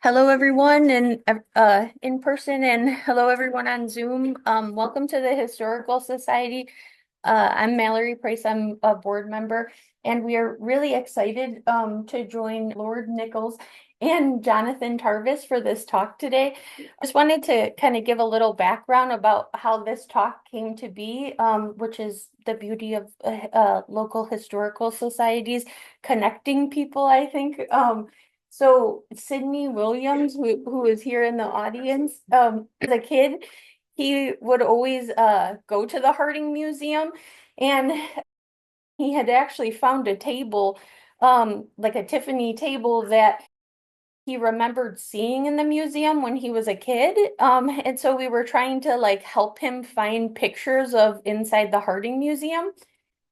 Hello, everyone, and in person, and hello, everyone on Zoom. Welcome to the Historical Society. I'm Mallory Price. I'm a board member, and we are really excited to join Lourdes Nicholls and Jonathan Tarvis for this talk today. I just wanted to kind of give a little background about how this talk came to be, which is the beauty of local historical societies connecting people, I think. So Sidney Williams, who is here in the audience, as a kid, he would always go to the Harding Museum, and he had actually found a table, like a Tiffany table that he remembered seeing in the museum when he was a kid. And so we were trying to like help him find pictures of inside the Harding Museum.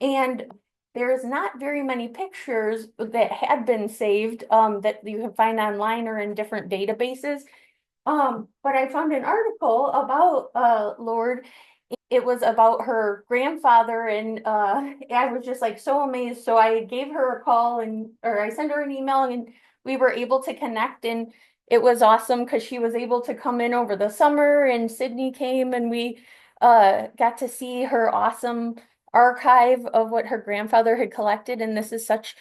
And there's not very many pictures that had been saved that you can find online or in different databases. But I found an article about Lord. It was about her grandfather, and I was just like so amazed. So I gave her a call or I sent her an email, and we were able to connect, and it was awesome because she was able to come in over the summer, and Sydney came, and we got to see her awesome archive of what her grandfather had collected, and this is such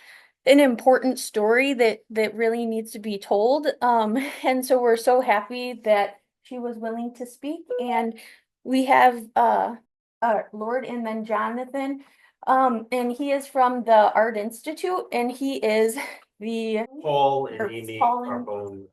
an important story that really needs to be told. And so we're so happy that she was willing to speak. And we have Lord and then Jonathan. And he is from the Art Institute, and he is the Paul and or Amy Paul and Carbone,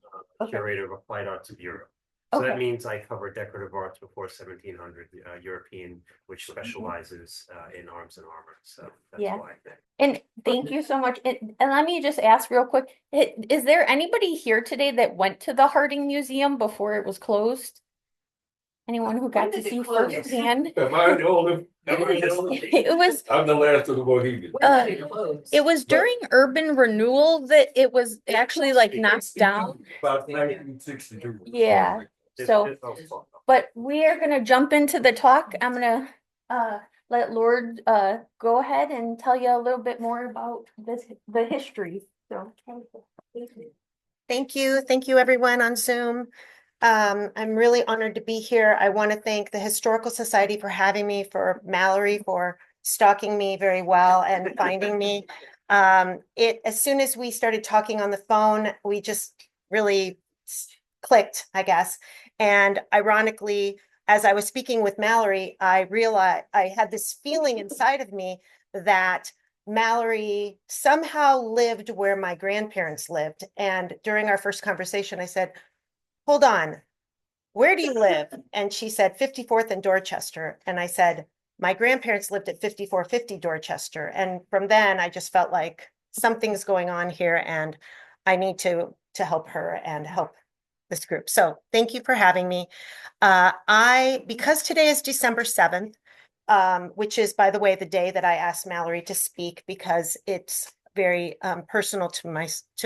okay. curator of Applied Arts of Europe. So that Okay. means I cover decorative arts before 1700, European, which specializes in arms and armor. So that's Yeah. why. And thank you so much. And let me just ask real quick, is there anybody here today that went to the Harding Museum before it was closed? Anyone who got to see firsthand? Am I the only? Am I the only? It was I'm the last of the Mohegans. it was during urban renewal that it was actually like knocked down. About 1962. Yeah. So, but we are gonna jump into the talk. I'm gonna let Lord go ahead and tell you a little bit more about the history. So Thank you. Thank you, everyone on Zoom. I'm really honored to be here. I want to thank the Historical Society for having me, for Mallory for stalking me very well and finding me. As soon as we started talking on the phone, we just really clicked, I guess. And ironically, as I was speaking with Mallory, I realized I had this feeling inside of me that Mallory somehow lived where my grandparents lived. And during our first conversation, I said, hold on, where do you live? And she said, 54th and Dorchester. And I said, my grandparents lived at 5450 Dorchester. And from then I just felt like something's going on here and I need to help her and help this group. So thank you for having me. Because today is December 7th, which is, by the way, the day that I asked Mallory to speak because it's very personal to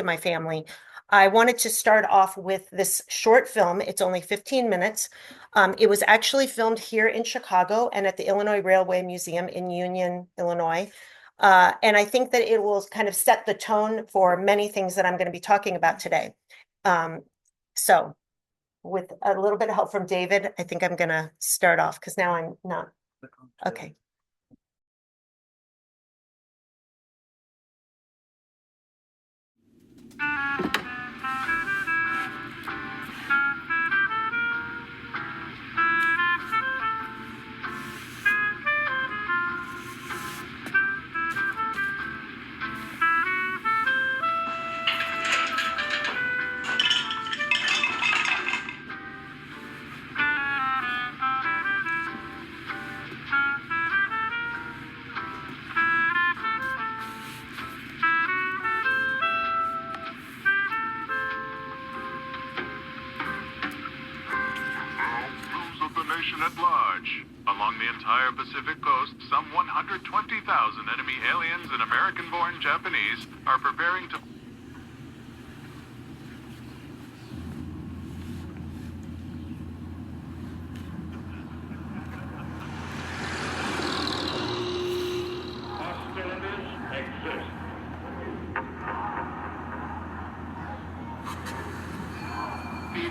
my family. I wanted to start off with this short film. It's only 15 minutes. It was actually filmed here in Chicago and at the Illinois Railway Museum in Union, Illinois. And I think that it will kind of set the tone for many things that I'm going to be talking about today. So with a little bit of help from David, I think I'm going to start off because now I'm not. Okay. At large. Along the entire Pacific coast, some 120,000 enemy aliens and American-born Japanese are preparing to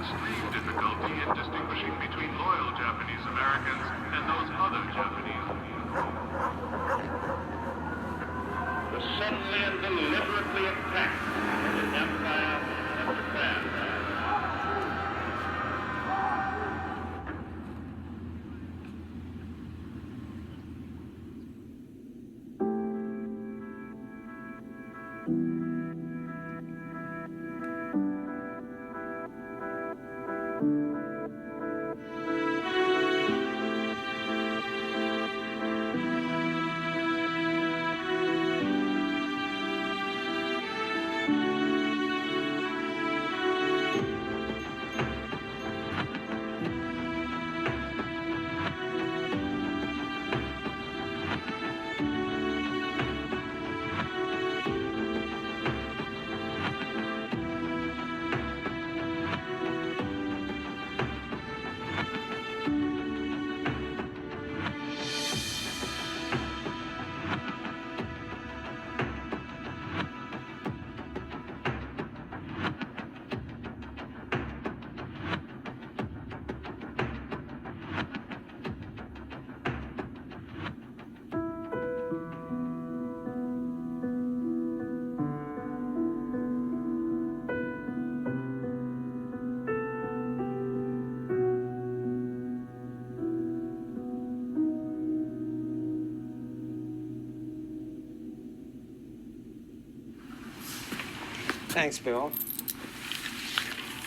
extreme difficulty in distinguishing between loyal Japanese Americans and those other Japanese. To suddenly and deliberately attack the Empire of Japan. Thanks, Bill.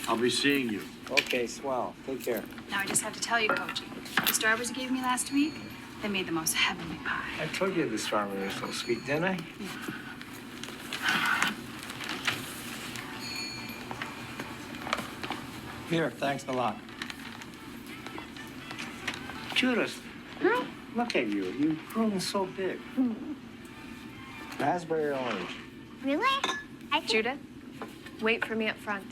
I'll be seeing you. Okay, swell. Take care. Now, I just have to tell you, Koji, the strawberries you gave me last week, they made the most heavenly pie. I told you the strawberry was so sweet, didn't I? Here, thanks a lot. Judith, look at you. You've grown so big. Raspberry orange. Really? Judith, wait for me up front.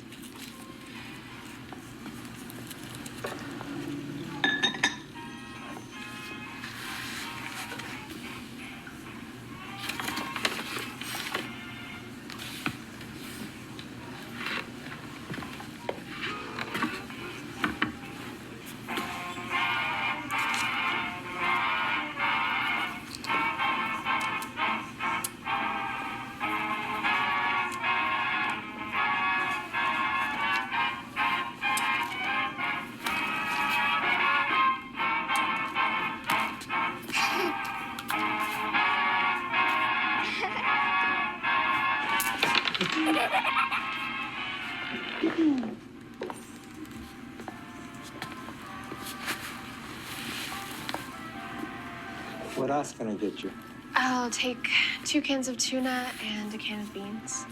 What else can I get you? I'll take 2 cans of tuna and a can of beans.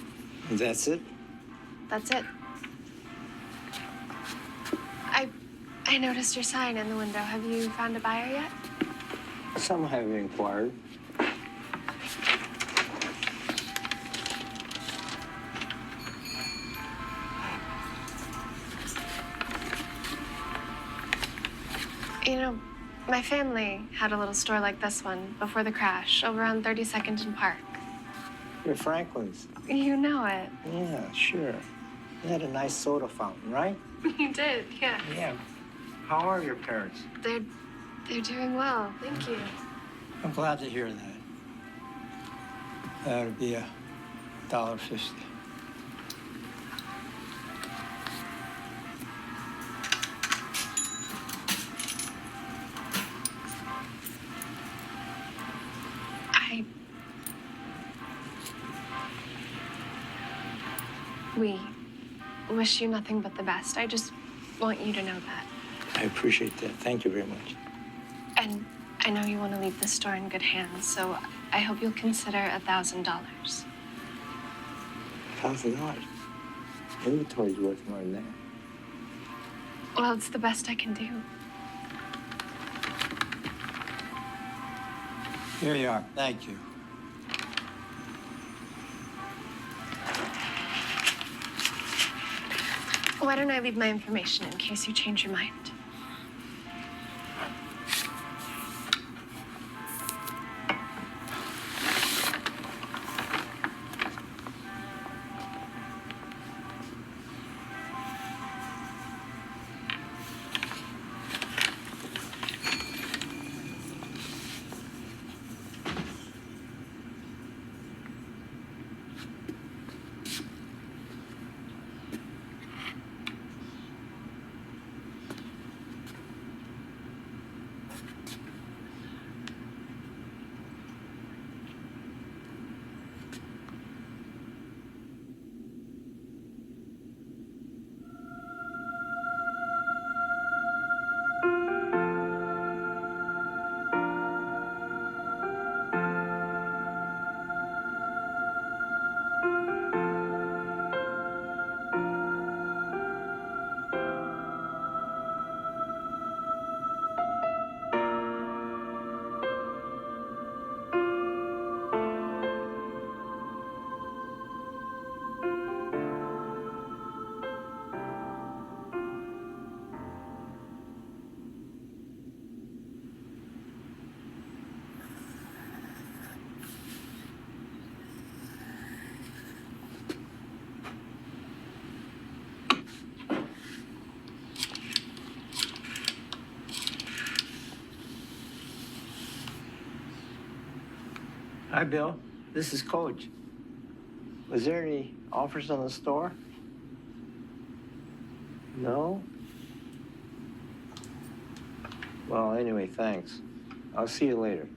That's it? That's it. I noticed your sign in the window. Have you found a buyer yet? Some have inquired. You know, my family had a little store like this one before the crash over on 32nd and Park. You're Franklin's. You know it. Yeah, sure. You had a nice soda fountain, right? You did, yeah. Yeah. How are your parents? They're doing well, thank you. I'm glad to hear that. That would be $1.50. We wish you nothing but the best. I just want you to know that. I appreciate that. Thank you very much. And I know you want to leave the store in good hands, so I hope you'll consider $1,000. $1,000. Inventory's worth more than that. Well, it's the best I can do. Here you are. Thank you. Why don't I leave my information in case you change your mind? Hi, Bill. This is Coach. Was there any offers on the store? No? Well, anyway, thanks. I'll see you later.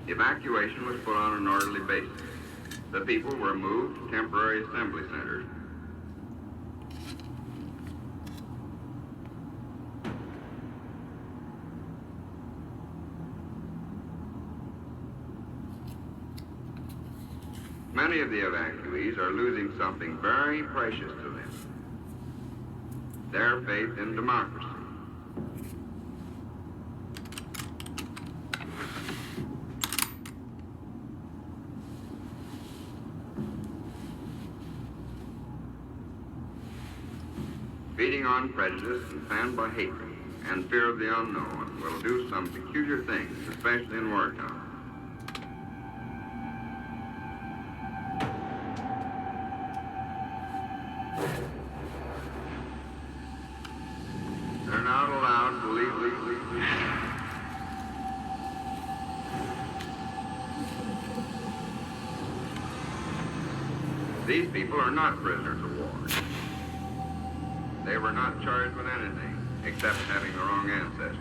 Evacuation was put on an orderly basis. The people were moved to temporary assembly centers. Many of the evacuees are losing something very precious to them: their faith in democracy. Feeding on prejudice and fanned by hatred and fear of the unknown will do some peculiar things, especially in wartime. They're not allowed to leave. These people are not prisoners of war. They were not charged with anything except having the wrong ancestors.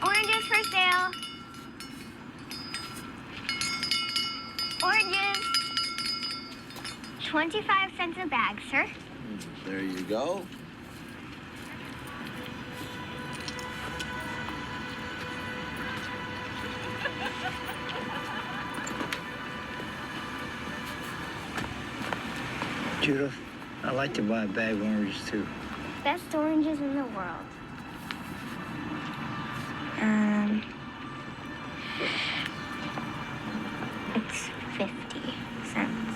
Oranges for sale. Oranges. 25 cents a bag, sir. There you go. Judith, I'd like to buy a bag of oranges too. Best oranges in the world. It's 50 cents.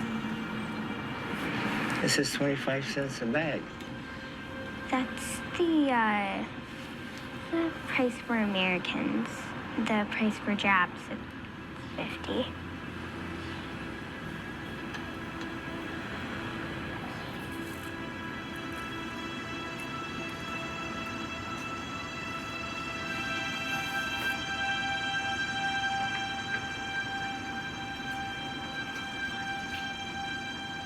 This is 25 cents a bag. That's the price for Americans. The price for Japs is 50.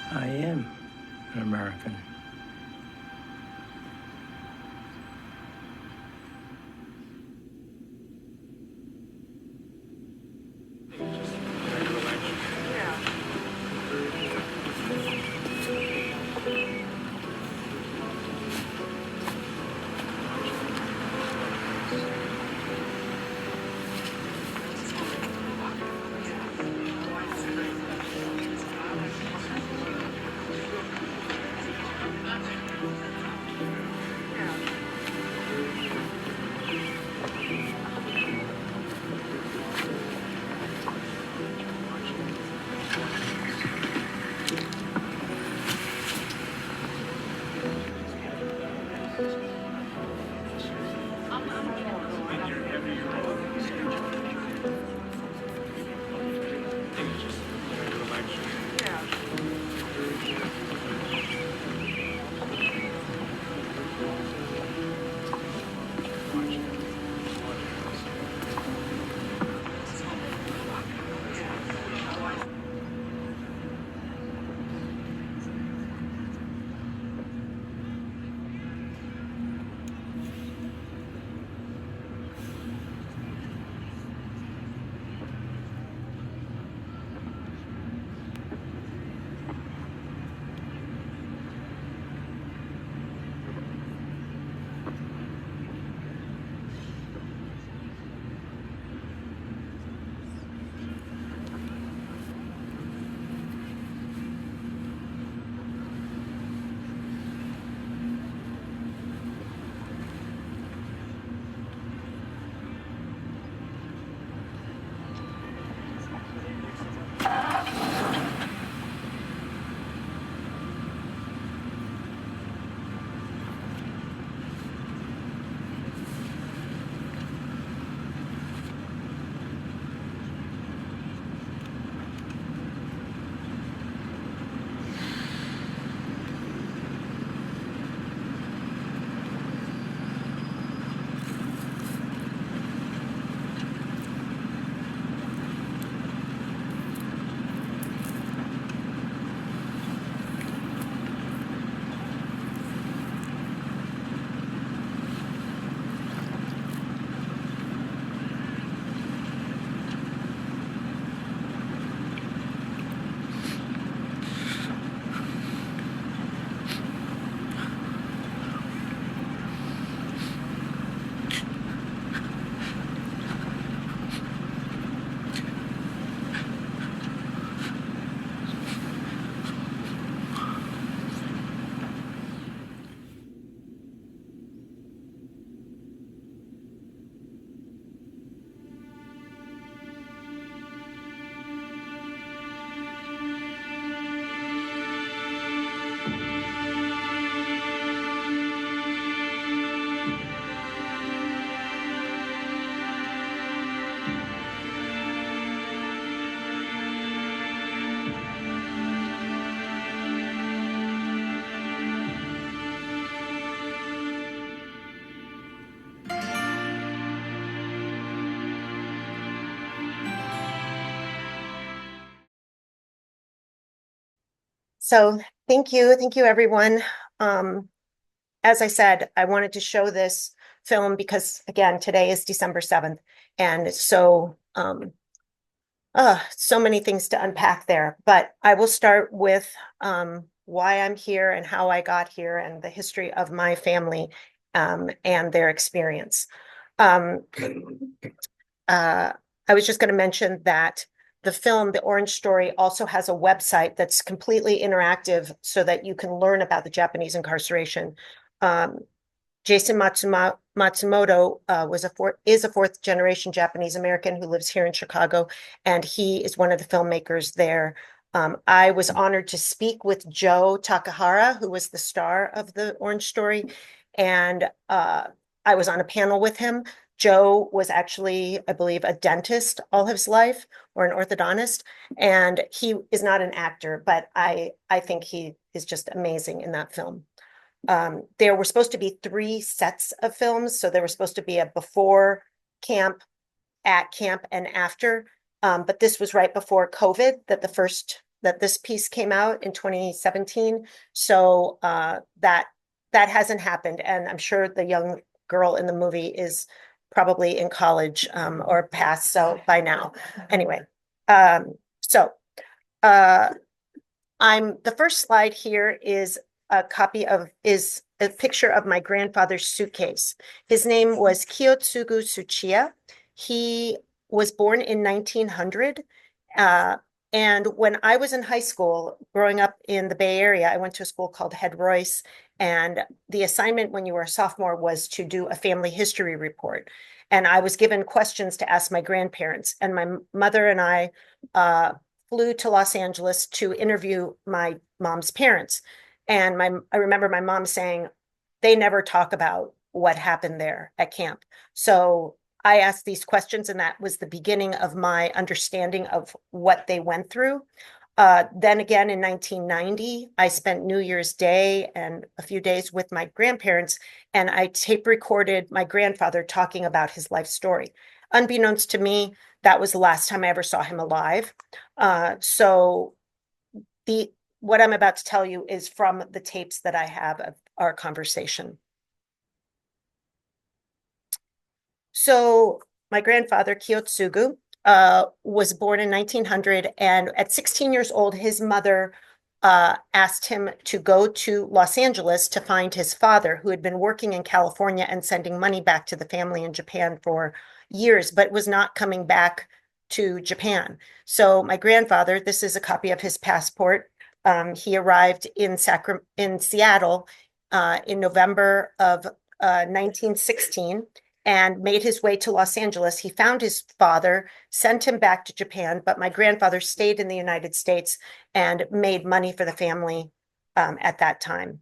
I am an American. So thank you, everyone. As I said, I wanted to show this film because, again, today is December 7th, and so so many things to unpack there. But I will start with why I'm here and how I got here and the history of my family and their experience. I was just going to mention that the film, The Orange Story, also has a website that's completely interactive so that you can learn about the Japanese incarceration. Jason Matsumoto is a fourth generation Japanese American who lives here in Chicago, and he is one of the filmmakers there. I was honored to speak with Joe Takahara, who was the star of The Orange Story, and I was on a panel with him. Joe was actually, I believe, a dentist all his life, or an orthodontist, and he is not an actor, but I think he is just amazing in that film. There were supposed to be 3 sets of films, so there was supposed to be a before camp, at camp, and after. But this was right before COVID that this piece came out in 2017. So that hasn't happened, and I'm sure the young girl in the movie is probably in college or past so by now. Anyway, the first slide here is a picture of my grandfather's suitcase. His name was Kiyotsugu Tsuchiya. He was born in 1900. And when I was in high school, growing up in the Bay Area, I went to a school called Head Royce. And the assignment when you were a sophomore was to do a family history report. And I was given questions to ask my grandparents. And my mother and I flew to Los Angeles to interview my mom's parents. And I remember my mom saying, they never talk about what happened there at camp. So I asked these questions, and that was the beginning of my understanding of what they went through. Then again, in 1990, I spent New Year's Day and a few days with my grandparents, and I tape recorded my grandfather talking about his life story. Unbeknownst to me, that was the last time I ever saw him alive. So what I'm about to tell you is from the tapes that I have of our conversation. So my grandfather, Kiyotsugu, was born in 1900, and at 16 years old, his mother asked him to go to Los Angeles to find his father, who had been working in California and sending money back to the family in Japan for years, but was not coming back to Japan. So my grandfather, this is a copy of his passport. He arrived in Seattle in November of 1916. And made his way to Los Angeles. He found his father, sent him back to Japan, but my grandfather stayed in the United States and made money for the family at that time.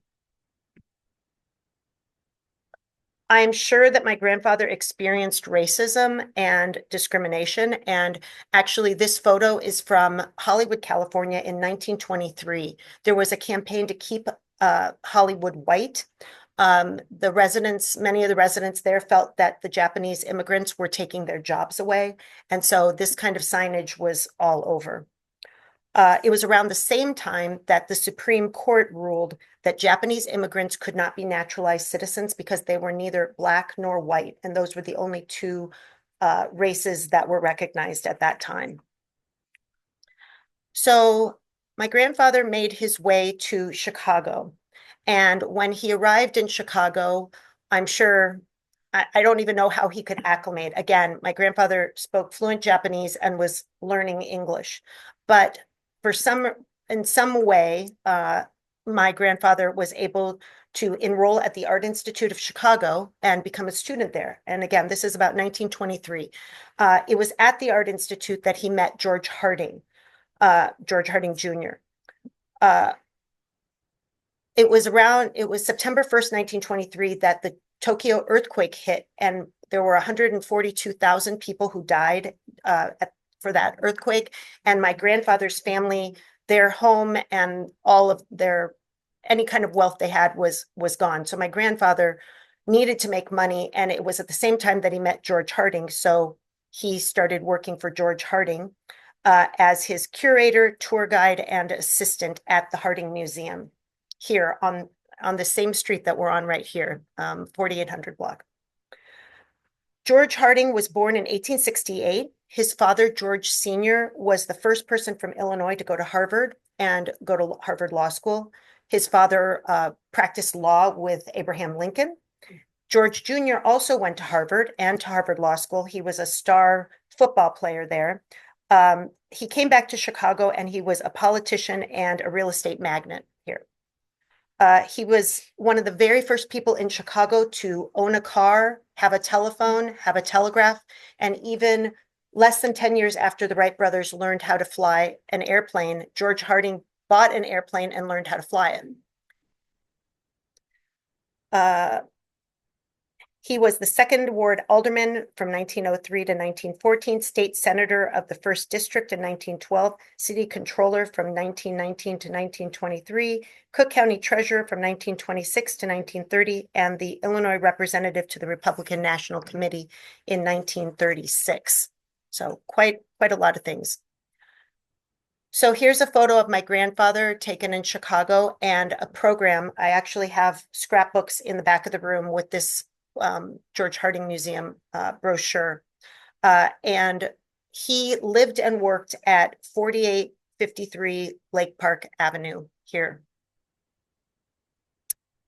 I'm sure that my grandfather experienced racism and discrimination. And actually, this photo is from Hollywood, California in 1923. There was a campaign to keep Hollywood white. Many of the residents there felt that the Japanese immigrants were taking their jobs away. And so this kind of signage was all over. It was around the same time that the Supreme Court ruled that Japanese immigrants could not be naturalized citizens because they were neither Black nor white. And those were the only two races that were recognized at that time. So my grandfather made his way to Chicago. And when he arrived in Chicago, I'm sure, I don't even know how he could acclimate. Again, my grandfather spoke fluent Japanese and was learning English. But in some way, my grandfather was able to enroll at the Art Institute of Chicago and become a student there. And again, this is about 1923. It was at the Art Institute that he met George Harding Jr. It was September 1st, 1923, that the Tokyo earthquake hit, and there were 142,000 people who died for that earthquake. And my grandfather's family, their home and all of any kind of wealth they had was gone. So my grandfather needed to make money, and it was at the same time that he met George Harding. So he started working for George Harding as his curator, tour guide, and assistant at the Harding Museum here on the same street that we're on right here, 4800 block. George Harding was born in 1868. His father, George Sr., was the first person from Illinois to go to Harvard and go to Harvard Law School. His father practiced law with Abraham Lincoln. George Jr. also went to Harvard and to Harvard Law School. He was a star football player there. He came back to Chicago, and he was a politician and a real estate magnate here. He was one of the very first people in Chicago to own a car, have a telephone, have a telegraph, and even less than 10 years after the Wright brothers learned how to fly an airplane, George Harding bought an airplane and learned how to fly it. He was the second ward alderman from 1903 to 1914, state senator of the 1st District in 1912, city controller from 1919 to 1923, Cook County treasurer from 1926 to 1930, and the Illinois representative to the Republican National Committee in 1936. So quite a lot of things. So here's a photo of my grandfather taken in Chicago and a program. I actually have scrapbooks in the back of the room with this George Harding Museum brochure. And he lived and worked at 4853 Lake Park Avenue here.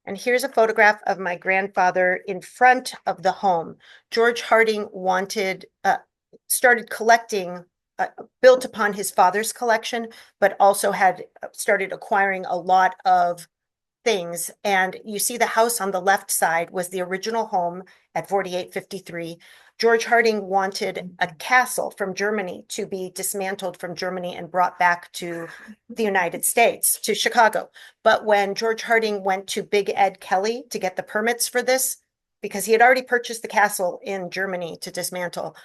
And here's a photograph of my grandfather in front of the home. George Harding started collecting, built upon his father's collection, but also had started acquiring a lot of things. And you see the house on the left side was the original home at 4853. George Harding wanted a castle from Germany to be dismantled from Germany and brought back to the United States, to Chicago. But when George Harding went to Big Ed Kelly to get the permits for this, because he had already purchased the castle in Germany to dismantle,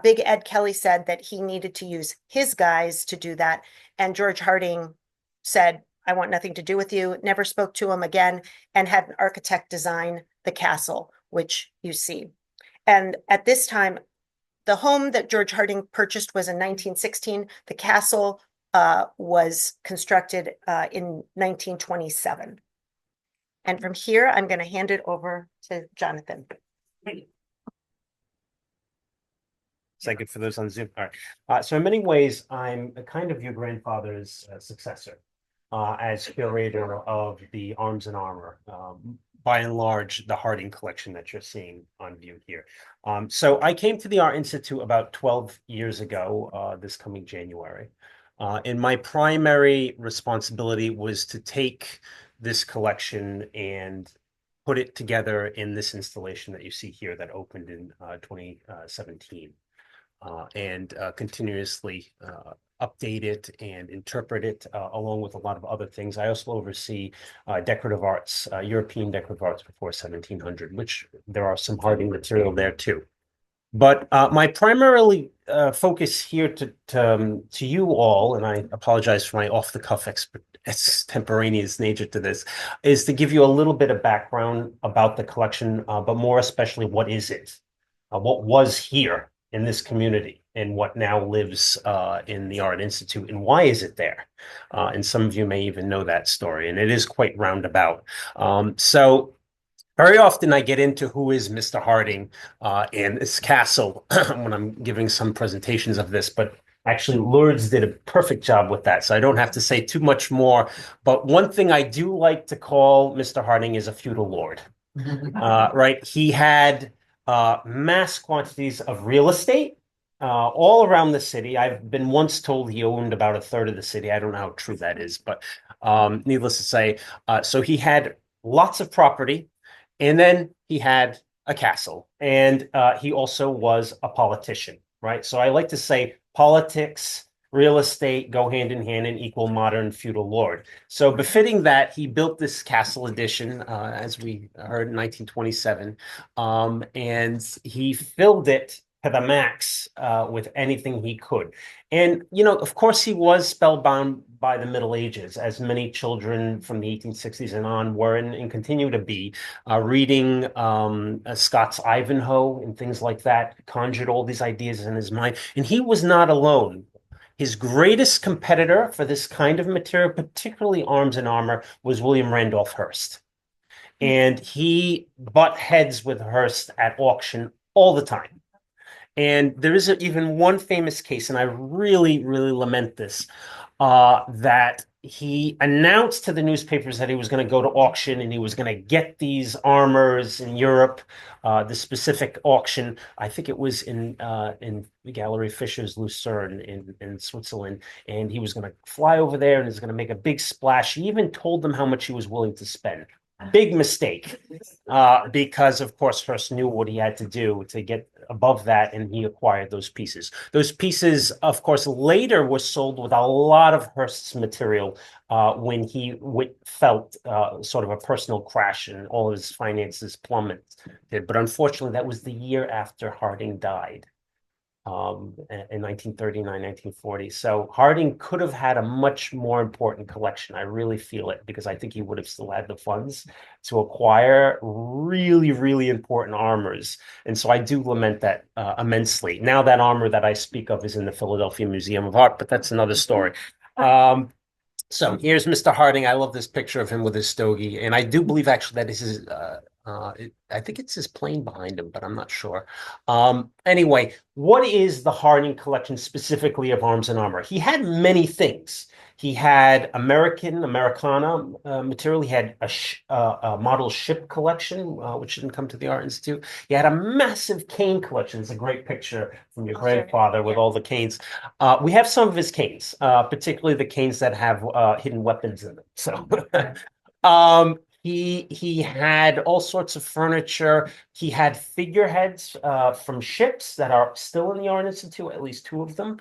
Big Ed Kelly said that he needed to use his guys to do that. And George Harding said, I want nothing to do with you, never spoke to him again, and had an architect design the castle, which you see. And at this time, the home that George Harding purchased was in 1916. The castle was constructed in 1927. And from here, I'm going to hand it over to Jonathan. Second for those on Zoom. All right. So in many ways, I'm a kind of your grandfather's successor as curator of the Arms and Armor. By and large, the Harding collection that you're seeing on view here. So I came to the Art Institute about 12 years ago, this coming January. And my primary responsibility was to take this collection and put it together in this installation that you see here that opened in 2017. And continuously update it and interpret it along with a lot of other things. I also oversee decorative arts, European decorative arts before 1700, which there are some Harding material there too. But my primarily focus here to you all, and I apologize for my off-the-cuff extemporaneous nature to this, is to give you a little bit of background about the collection, but more especially what is it? What was here in this community and what now lives in the Art Institute, and why is it there? And some of you may even know that story, and it is quite roundabout. So very often I get into who is Mr. Harding and this castle when I'm giving some presentations of this, but actually Lourdes did a perfect job with that, so I don't have to say too much more. But one thing I do like to call Mr. Harding is a feudal lord, right? He had mass quantities of real estate all around the city. I've been once told he owned about a third of the city. I don't know how true that is, but needless to say, so he had lots of property, and then he had a castle, and he also was a politician, right? So I like to say politics, real estate go hand in hand and equal modern feudal lord. So befitting that, he built this castle addition, as we heard in 1927, and he filled it to the max with anything he could. And, you know, of course, he was spellbound by the Middle Ages, as many children from the 1860s and on were and continue to be, reading Scott's Ivanhoe and things like that, conjured all these ideas in his mind. And he was not alone. His greatest competitor for this kind of material, particularly arms and armor, was William Randolph Hearst. And he butt heads with Hearst at auction all the time. And there is even one famous case, and I really, really lament this, that he announced to the newspapers that he was going to go to auction and he was going to get these armors in Europe, the specific auction. I think it was in Gallery Fischer's Lucerne in Switzerland, and he was going to fly over there and he was going to make a big splash. He even told them how much he was willing to spend. Big mistake, because of course Hearst knew what he had to do to get above that, and he acquired those pieces. Those pieces, of course, later were sold with a lot of Hearst's material when he felt sort of a personal crash and all his finances plummeted. But unfortunately, that was the year after Harding died. In 1939, 1940. So Harding could have had a much more important collection. I really feel it, because I think he would have still had the funds to acquire really, really important armors. And so I do lament that immensely. Now that armor that I speak of is in the Philadelphia Museum of Art, but that's another story. So here's Mr. Harding. I love this picture of him with his stogie. And I do believe actually that this is I think it's his plane behind him, but I'm not sure. Anyway, what is the Harding collection specifically of arms and armor? He had many things. He had Americana material. He had a model ship collection, which didn't come to the Art Institute. He had a massive cane collection. It's a great picture from your grandfather with all the canes. We have some of his canes, particularly the canes that have hidden weapons in them. So, He had all sorts of furniture. He had figureheads from ships that are still in the Art Institute, at least two of them.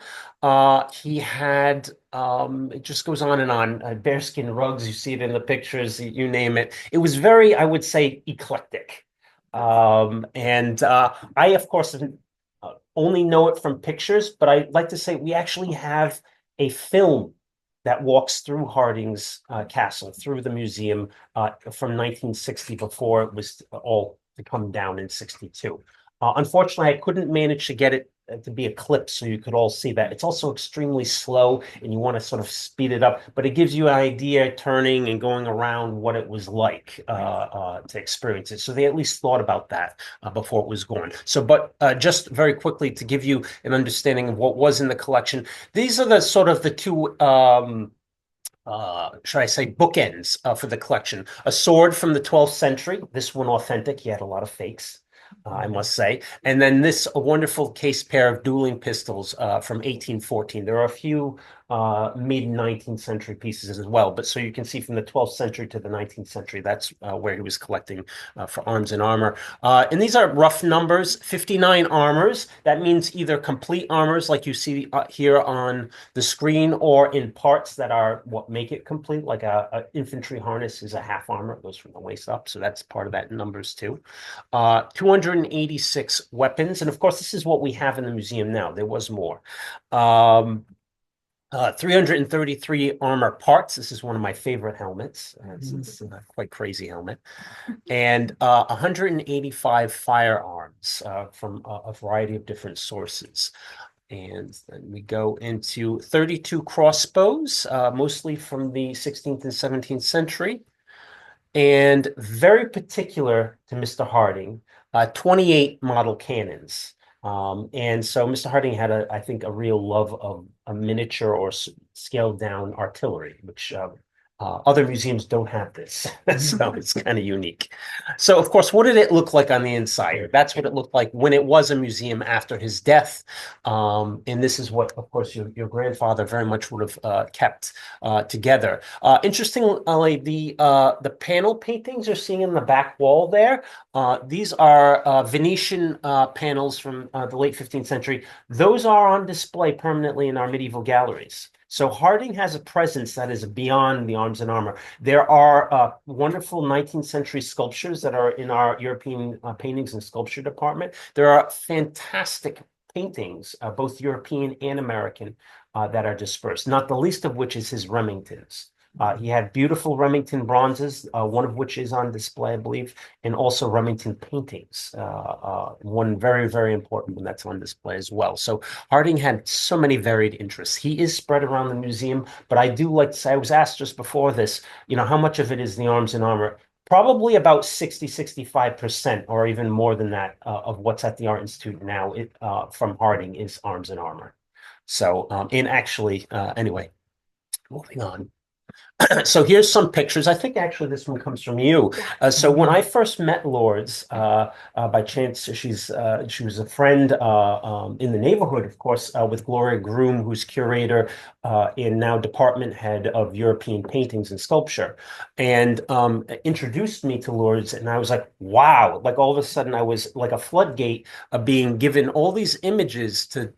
He had it just goes on and on. Bearskin rugs, you see it in the pictures, you name it. It was very, I would say, eclectic. And I, of course, only know it from pictures, but I like to say we actually have a film that walks through Harding's castle, through the museum from 1960 before it was all to come down in 62. Unfortunately, I couldn't manage to get it to be a clip so you could all see that. It's also extremely slow and you want to sort of speed it up, but it gives you an idea turning and going around what it was like to experience it. So they at least thought about that before it was gone. So, but just very quickly to give you an understanding of what was in the collection, these are the sort of the two should I say, bookends for the collection. A sword from the 12th century, this one authentic. He had a lot of fakes, I must say. And then this a wonderful case pair of dueling pistols from 1814. There are a few mid-19th century pieces as well. But so you can see from the 12th century to the 19th century, that's where he was collecting for arms and armor. And these are rough numbers, 59 armors. That means either complete armors like you see here on the screen or in parts that are what make it complete, like a infantry harness is a half armor. It goes from the waist up. So that's part of that in numbers too. 286 weapons. And of course, this is what we have in the museum now. There was more. 333 armor parts. This is one of my favorite helmets. It's a quite crazy helmet. And 185 firearms from a variety of different sources. And then we go into 32 crossbows, mostly from the 16th and 17th century. And very particular to Mr. Harding, 28 model cannons. And so Mr. Harding had, I think, a real love of a miniature or scaled down artillery, which other museums don't have this. So it's kind of unique. So, of course, what did it look like on the inside? That's what it looked like when it was a museum after his death. And this is what, of course, your grandfather very much would have kept together. Interestingly, the panel paintings you're seeing in the back wall there, these are Venetian panels from the late 15th century. Those are on display permanently in our medieval galleries. So Harding has a presence that is beyond the arms and armor. There are wonderful 19th century sculptures that are in our European paintings and sculpture department. There are fantastic paintings, both European and American, that are dispersed, not the least of which is his Remingtons. He had beautiful Remington bronzes, one of which is on display, I believe, and also Remington paintings, one very, very important one that's on display as well. So Harding had so many varied interests. He is spread around the museum, but I do like to say, I was asked just before this, how much of it is the arms and armor? Probably about 65% or even more than that of what's at the Art Institute now from Harding is arms and armor. So, and actually, anyway, moving on. So here's some pictures. I think actually this one comes from you. So when I first met Lourdes, by chance, she was a friend in the neighborhood, of course, with Gloria Groom, who's curator and now department head of European paintings and sculpture, and introduced me to Lourdes. And I was like, wow, like all of a sudden I was like a floodgate of being given all these images to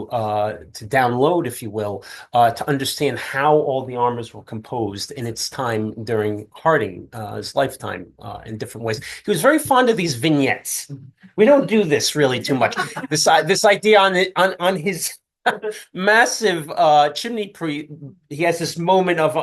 download, if you will, to understand how all the armors were composed in its time during Harding's lifetime in different ways. He was very fond of these vignettes. We don't do this really too much. This idea on his massive chimney he has this moment of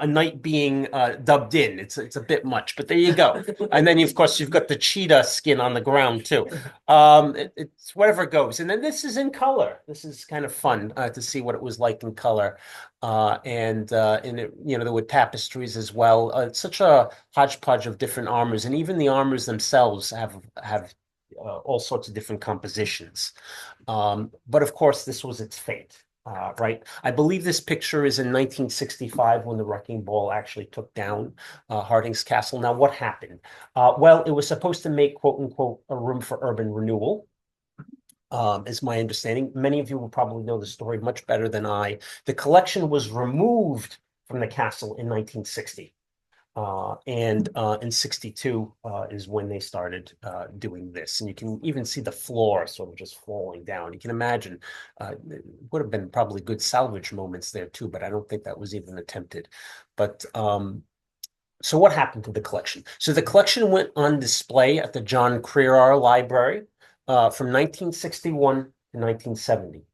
a knight being dubbed in. It's a bit much, but there you go. And then of course you've got the cheetah skin on the ground too. It's whatever goes. And then this is in color. This is kind of fun to see what it was like in color. And it, there were tapestries as well. It's such a hodgepodge of different armors, and even the armors themselves have all sorts of different compositions. But of course, this was its fate, right? I believe this picture is in 1965 when the wrecking ball actually took down Harding's castle. Now, what happened? Well, it was supposed to make, quote unquote, a room for urban renewal. Is my understanding. Many of you will probably know the story much better than I. The collection was removed from the castle in 1960. And in 62 is when they started doing this. And you can even see the floor sort of just falling down. You can imagine it would have been probably good salvage moments there too, but I don't think that was even attempted. But so what happened to the collection? So the collection went on display at the John Crerar Library from 1961 to 1970.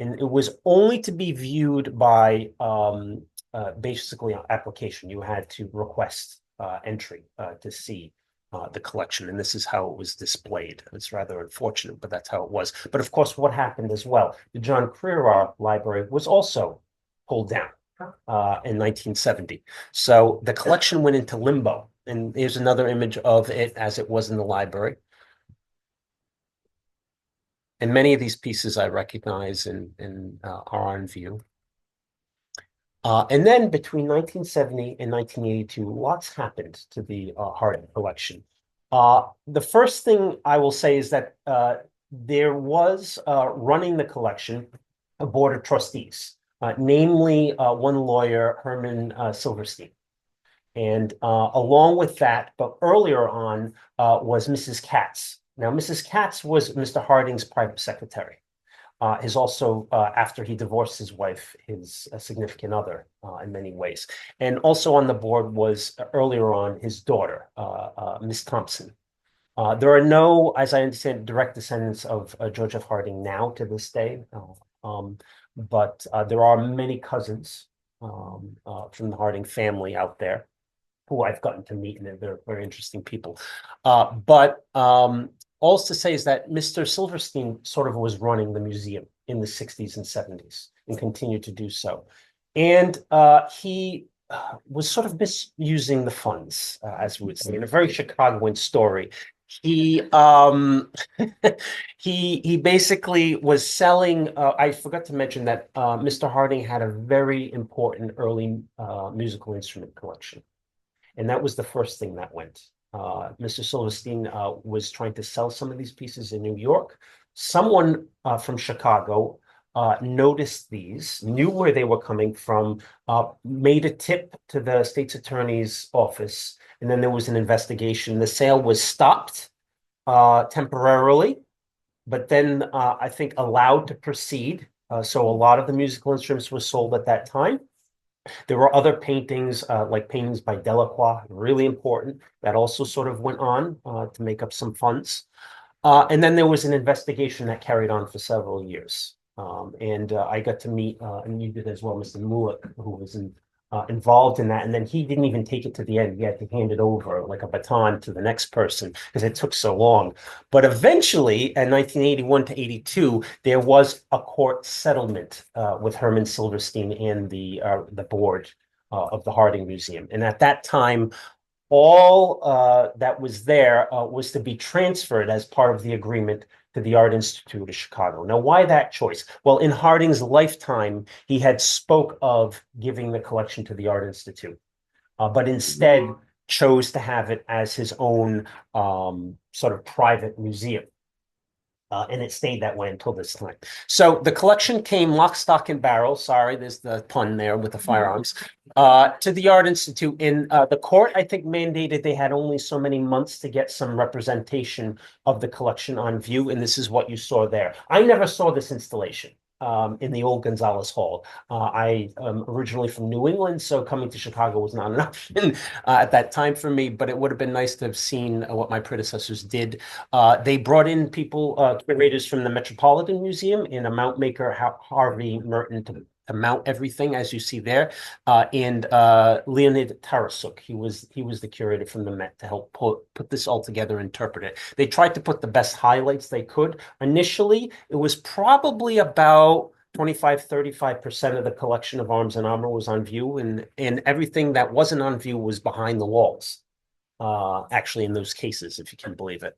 And it was only to be viewed by basically an application. You had to request entry to see the collection, and this is how it was displayed. It's rather unfortunate, but that's how it was. But of course, what happened as well, the John Crerar Library was also pulled down in 1970. So the collection went into limbo. And here's another image of it as it was in the library. And many of these pieces I recognize and are on view. And then between 1970 and 1982, lots happened to the Harding collection. The first thing I will say is that there was running the collection a board of trustees, namely one lawyer, Herman Silverstein. And along with that, but earlier on, was Mrs. Katz. Now, Mrs. Katz was Mr. Harding's private secretary. Is also, after he divorced his wife, his significant other in many ways. And also on the board was earlier on his daughter, Miss Thompson. There are no, as I understand, direct descendants of George F. Harding now to this day, but there are many cousins from the Harding family out there who I've gotten to meet, and they're very interesting people. But all to say is that Mr. Silverstein sort of was running the museum in the 60s and 70s and continued to do so. And he was sort of misusing the funds, as we would say, in a very Chicagoan story. He he basically was selling. I forgot to mention that Mr. Harding had a very important early musical instrument collection, and that was the first thing that went. Mr. Silverstein was trying to sell some of these pieces in New York. Someone from Chicago noticed these, knew where they were coming from, made a tip to the state's attorney's office, and then there was an investigation. The sale was stopped temporarily, but then I think allowed to proceed. So a lot of the musical instruments were sold at that time. There were other paintings, like paintings by Delacroix, really important, that also sort of went on to make up some funds. And then there was an investigation that carried on for several years. And I got to meet, and you did as well, Mr. Mulick, who was involved in that. And then he didn't even take it to the end. He had to hand it over like a baton to the next person because it took so long. But eventually, in 1981 to 82, there was a court settlement with Herman Silverstein and the board of the Harding Museum. And at that time, all that was there was to be transferred as part of the agreement to the Art Institute of Chicago. Now, why that choice? Well, in Harding's lifetime, he had spoke of giving the collection to the Art Institute, but instead chose to have it as his own sort of private museum. And it stayed that way until this time. So the collection came lock, stock, and barrel. Sorry, there's the pun there with the firearms. To the Art Institute. In the court, I think, mandated they had only so many months to get some representation of the collection on view, and this is what you saw there. I never saw this installation in the old Gonzalez Hall. I am originally from New England, so coming to Chicago was not an option at that time for me, but it would have been nice to have seen what my predecessors did. They brought in people, curators from the Metropolitan Museum and a mount maker, Harvey Merton, to mount everything as you see there, and Leonid Tarasuk. He was the curator from the Met to help put this all together, interpret it. They tried to put the best highlights they could. Initially, it was probably about 25-35% of the collection of arms and armor was on view, and everything that wasn't on view was behind the walls. Actually, in those cases, if you can believe it.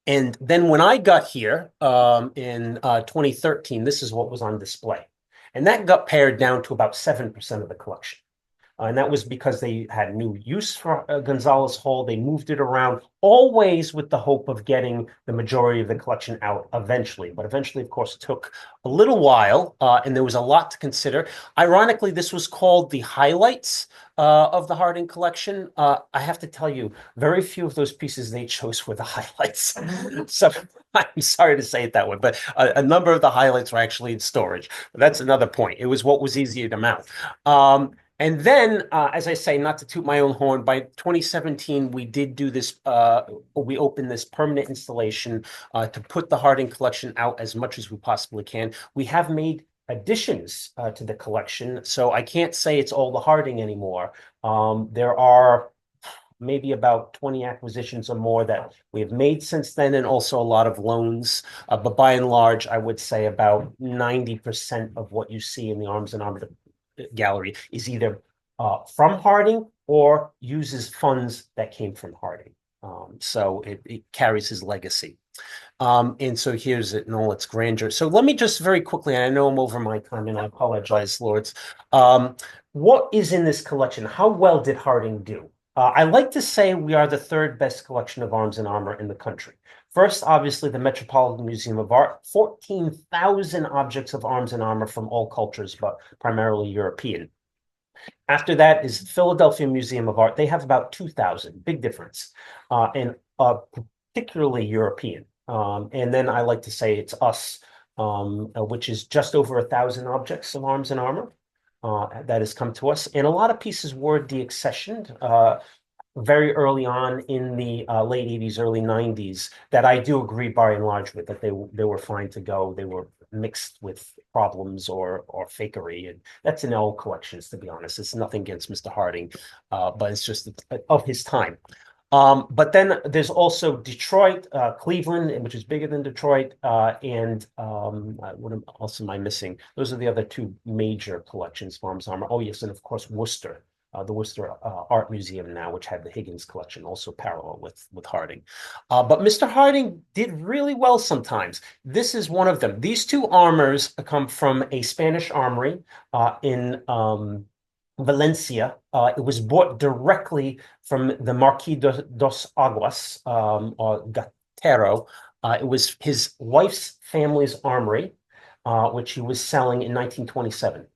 And then when I got here in 2013, this is what was on display. And that got pared down to about 7% of the collection. And that was because they had new use for Gonzalez Hall. They moved it around, always with the hope of getting the majority of the collection out eventually. But eventually, of course, it took a little while, and there was a lot to consider. Ironically, this was called the highlights of the Harding collection. I have to tell you, very few of those pieces they chose were the highlights. So I'm sorry to say it that way, but a number of the highlights were actually in storage. But that's another point. It was what was easier to mount. And then, as I say, not to toot my own horn, by 2017, we did do this, we opened this permanent installation to put the Harding collection out as much as we possibly can. We have made additions to the collection, so I can't say it's all the Harding anymore. There are maybe about 20 acquisitions or more that we have made since then, and also a lot of loans. But by and large, I would say about 90% of what you see in the Arms and Armor gallery is either from Harding or uses funds that came from Harding. So it carries his legacy. And so here's it in all its grandeur. So let me just very quickly, and I know I'm over my time, and I apologize, Lourdes. What is in this collection? How well did Harding do? I like to say we are the third best collection of arms and armor in the country. First, obviously, the Metropolitan Museum of Art, 14,000 objects of arms and armor from all cultures, but primarily European. After that is Philadelphia Museum of Art. They have about 2,000, big difference, and particularly European. And then I like to say it's us, which is just over 1,000 objects of arms and armor that has come to us. And a lot of pieces were deaccessioned very early on in the late 80s, early 90s, that I do agree by and large with, that they were fine to go. They were mixed with problems or fakery, and that's in all collections, to be honest. It's nothing against Mr. Harding, but it's just of his time. But then there's also Detroit, Cleveland, which is bigger than Detroit, and what else am I missing? Those are the other two major collections for arms armor. Oh yes, and of course Worcester, the Worcester Art Museum now, which had the Higgins collection, also parallel with Harding. But Mr. Harding did really well sometimes. This is one of them. These two armors come from a Spanish armory in Valencia. It was bought directly from the Marquis dos Aguas, or Gatero. It was his wife's family's armory, which he was selling in 1927.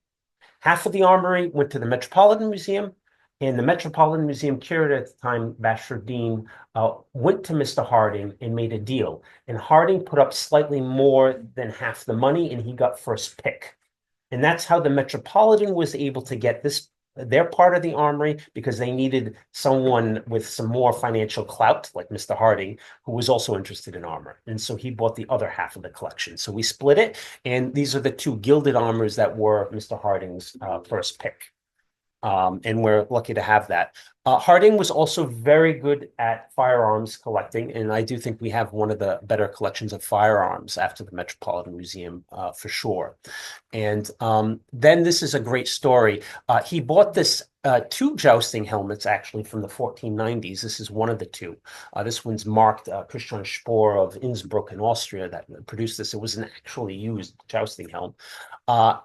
Half of the armory went to the Metropolitan Museum, and the Metropolitan Museum curator at the time, Bashir Dean, went to Mr. Harding and made a deal. And Harding put up slightly more than half the money, and he got first pick. And that's how the Metropolitan was able to get their part of the armory, because they needed someone with some more financial clout, like Mr. Harding, who was also interested in armor. And so he bought the other half of the collection. So we split it, and these are the two gilded armors that were Mr. Harding's first pick. And we're lucky to have that. Harding was also very good at firearms collecting, and I do think we have one of the better collections of firearms after the Metropolitan Museum, for sure. And then this is a great story. He bought this two jousting helmets, actually, from the 1490s. This is one of the two. This one's marked Christian Spohr of Innsbruck in Austria that produced this. It was an actually used jousting helm.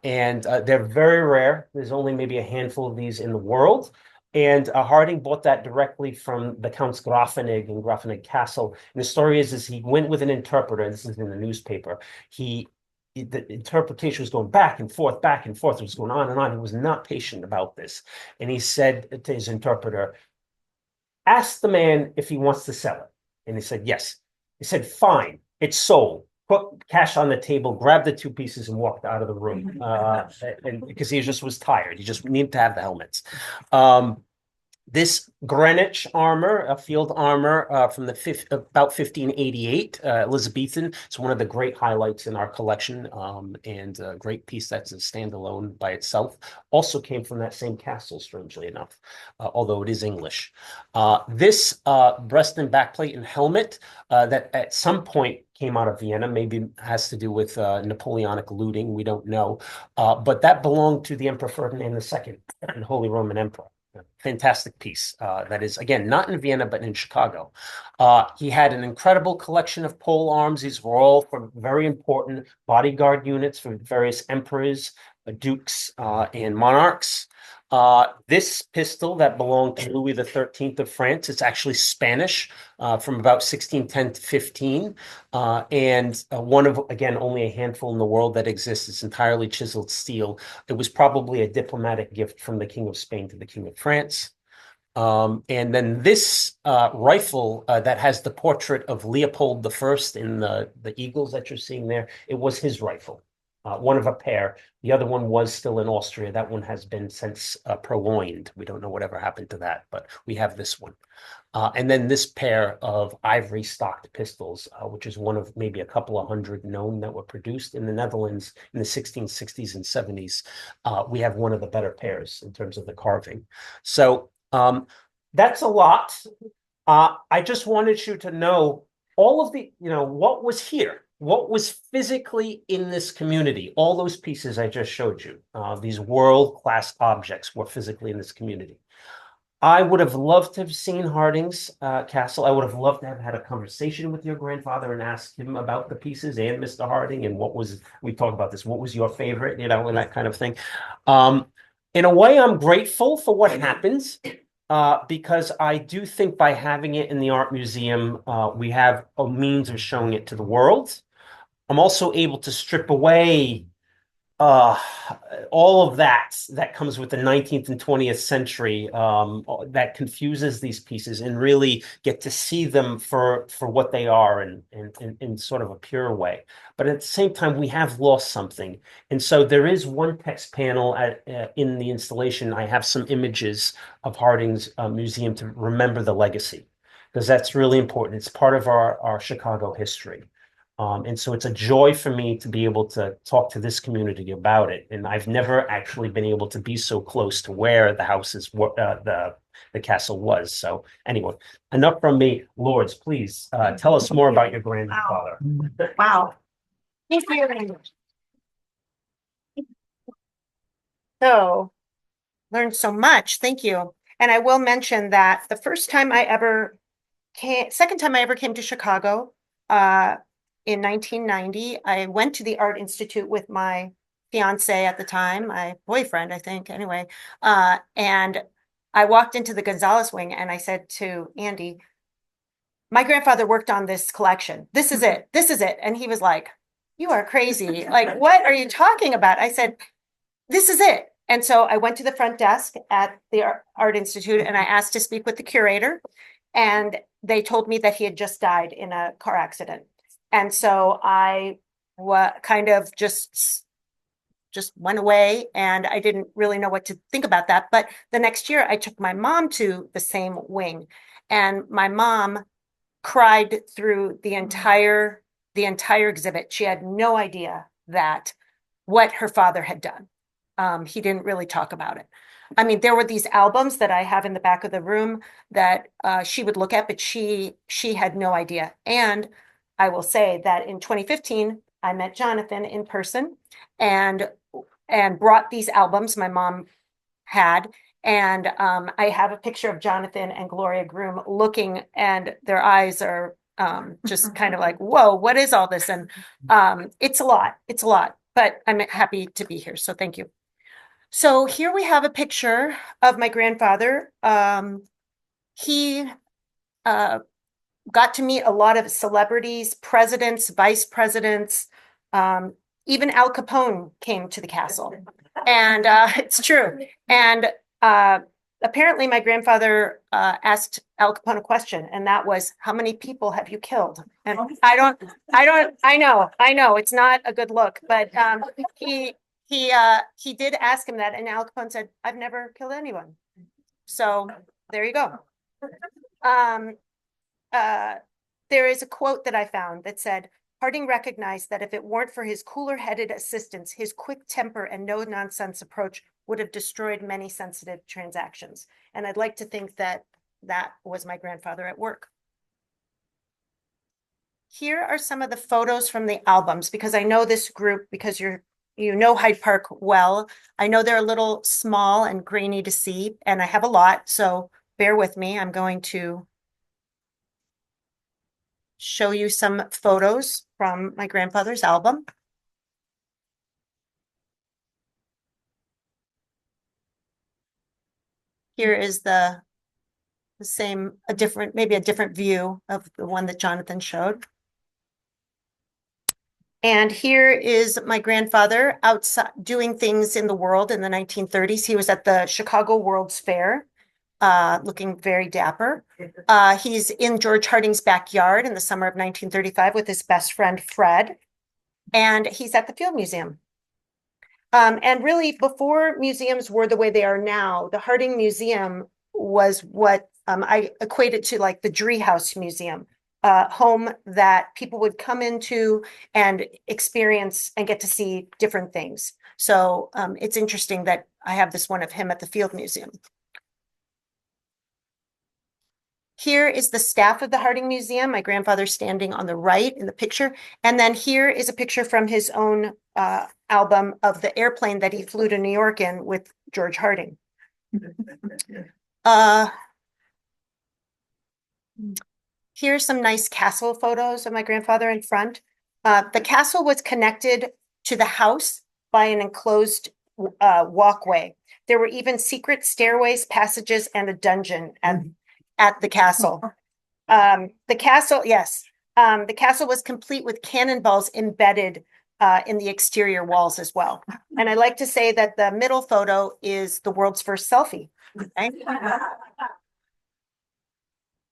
And they're very rare. There's only maybe a handful of these in the world. And Harding bought that directly from the Count's Grafenig in Grafenig Castle. And the story is he went with an interpreter, and this is in the newspaper. The interpretation was going back and forth, back and forth. It was going on and on. He was not patient about this. And he said to his interpreter, ask the man if he wants to sell it. And he said, yes. He said, fine, it's sold. Put cash on the table, grabbed the two pieces, and walked out of the room. And because he just was tired, he just needed to have the helmets. This Greenwich armor, a field armor from about 1588, Elizabethan. It's one of the great highlights in our collection, and a great piece that's a standalone by itself. Also came from that same castle, strangely enough, although it is English. This breast and backplate and helmet that at some point came out of Vienna, maybe has to do with Napoleonic looting, we don't know. But that belonged to the Emperor Ferdinand II, the Holy Roman Emperor. Fantastic piece. That is, again, not in Vienna, but in Chicago. He had an incredible collection of pole arms. These were all from very important bodyguard units for various emperors, dukes, and monarchs. This pistol that belonged to Louis XIII of France, it's actually Spanish, from about 1610 to 15. And one of, again, only a handful in the world that exists. It's entirely chiseled steel. It was probably a diplomatic gift from the King of Spain to the King of France. And then this rifle that has the portrait of Leopold I in the eagles that you're seeing there, it was his rifle, one of a pair. The other one was still in Austria. That one has been since purloined. We don't know whatever happened to that, but we have this one. And then this pair of ivory stocked pistols, which is one of maybe a couple of hundred known that were produced in the Netherlands in the 1660s and 70s. We have one of the better pairs in terms of the carving. So that's a lot. I just wanted you to know all of the, what was here, what was physically in this community. All those pieces I just showed you, these world-class objects were physically in this community. I would have loved to have seen Harding's castle. I would have loved to have had a conversation with your grandfather and asked him about the pieces and Mr. Harding and we talked about this, what was your favorite, and that kind of thing. In a way, I'm grateful for what happens because I do think by having it in the art museum, we have a means of showing it to the world. I'm also able to strip away all of that comes with the 19th and 20th century that confuses these pieces and really get to see them for what they are in sort of a pure way. But at the same time, we have lost something. And so there is one text panel in the installation. I have some images of Harding's museum to remember the legacy, because that's really important. It's part of our Chicago history. And so it's a joy for me to be able to talk to this community about it. And I've never actually been able to be so close to where the house is, the castle was. So anyway, enough from me. Lourdes, please tell us more about your grandfather. Wow. Thank you very much. So, learned so much. Thank you. And I will mention that the second time I ever came to Chicago, in 1990, I went to the Art Institute with my fiance at the time, my boyfriend, I think, anyway. And I walked into the Gonzalez wing and I said to Andy, my grandfather worked on this collection. This is it. This is it. And he was like, you are crazy. Like, what are you talking about? I said, this is it. And so I went to the front desk at the Art Institute and I asked to speak with the curator. And they told me that he had just died in a car accident. And so I kind of just went away and I didn't really know what to think about that. But the next year I took my mom to the same wing and my mom cried through the entire exhibit. She had no idea that what her father had done. He didn't really talk about it. I mean, there were these albums that I have in the back of the room that she would look at, but she had no idea. And I will say that in 2015, I met Jonathan in person and brought these albums my mom had. And I have a picture of Jonathan and Gloria Groom looking, and their eyes are just kind of like, whoa, what is all this? And it's a lot. It's a lot, but I'm happy to be here. So thank you. So here we have a picture of my grandfather. He got to meet a lot of celebrities, presidents, vice presidents. Even Al Capone came to the castle. And it's true. And apparently my grandfather asked Al Capone a question, and that was, how many people have you killed? And I know it's not a good look, but he did ask him that, and Al Capone said, I've never killed anyone. So there you go. There is a quote that I found that said, Harding recognized that if it weren't for his cooler-headed assistants, his quick temper and no-nonsense approach would have destroyed many sensitive transactions. And I'd like to think that that was my grandfather at work. Here are some of the photos from the albums, because I know this group, because you know Hyde Park well. I know they're a little small and grainy to see, and I have a lot, so bear with me. I'm going to show you some photos from my grandfather's album. Here is the same, maybe a different view of the one that Jonathan showed. And here is my grandfather outside doing things in the world in the 1930s. He was at the Chicago World's Fair, looking very dapper. He's in George Harding's backyard in the summer of 1935 with his best friend, Fred. And he's at the Field Museum. And really, before museums were the way they are now, the Harding Museum was what I equated to like the Dree House Museum, home that people would come into and experience and get to see different things. So it's interesting that I have this one of him at the Field Museum. Here is the staff of the Harding Museum, my grandfather standing on the right in the picture. And then here is a picture from his own album of the airplane that he flew to New York in with George Harding. Here's some nice castle photos of my grandfather in front. The castle was connected to the house by an enclosed walkway. There were even secret stairways, passages, and a dungeon at the castle. The castle, yes. The castle was complete with cannonballs embedded in the exterior walls as well. And I like to say that the middle photo is the world's first selfie. Okay?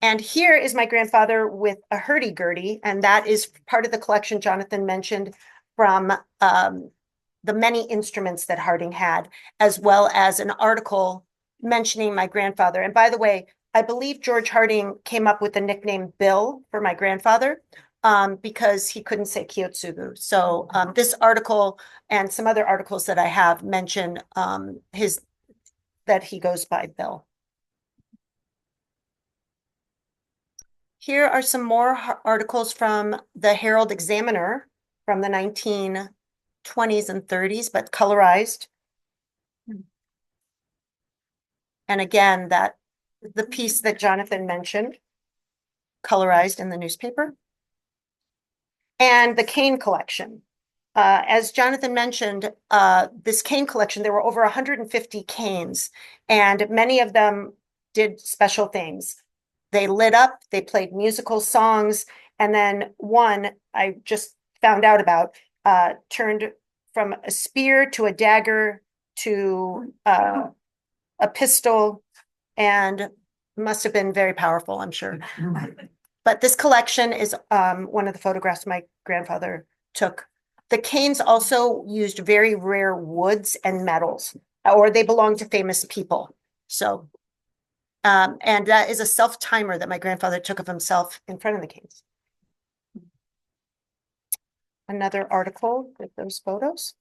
And here is my grandfather with a hurdy-gurdy, and that is part of the collection Jonathan mentioned from the many instruments that Harding had, as well as an article mentioning my grandfather. And by the way, I believe George Harding came up with the nickname Bill for my grandfather because he couldn't say Kiyotsugu. So this article and some other articles that I have mention that he goes by Bill. Here are some more articles from the Herald Examiner from the 1920s and 30s, but colorized. And again, the piece that Jonathan mentioned, colorized in the newspaper. And the cane collection. As Jonathan mentioned, this cane collection, there were over 150 canes, and many of them did special things. They lit up, they played musical songs, and then one I just found out about turned from a spear to a dagger to a pistol, and must have been very powerful, I'm sure. But this collection is one of the photographs my grandfather took. The canes also used very rare woods and metals, or they belonged to famous people. So, and that is a self-timer that my grandfather took of himself in front of the canes. Another article with those photos.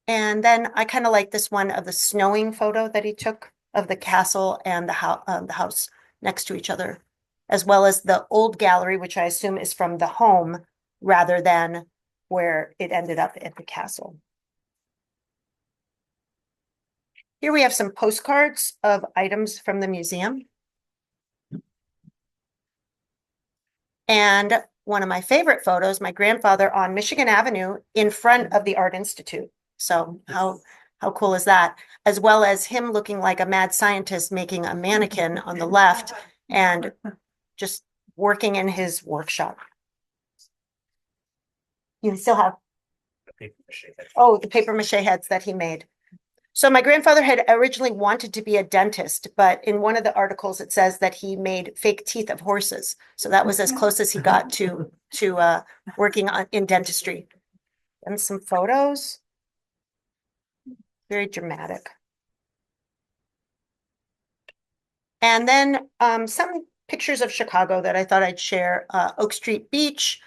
And then I kind of like this one of the snowing photo that he took of the castle and the house next to each other, as well as the old gallery, which I assume is from the home rather than where it ended up at the castle. Here we have some postcards of items from the museum. And one of my favorite photos, my grandfather on Michigan Avenue in front of the Art Institute. So how cool is that? As well as him looking like a mad scientist making a mannequin on the left and just working in his workshop. You still have the paper mache heads that he made. So my grandfather had originally wanted to be a dentist, but in one of the articles it says that he made fake teeth of horses. So that was as close as he got to working in dentistry. And some photos. Very dramatic. And then some pictures of Chicago that I thought I'd share. Oak Street Beach,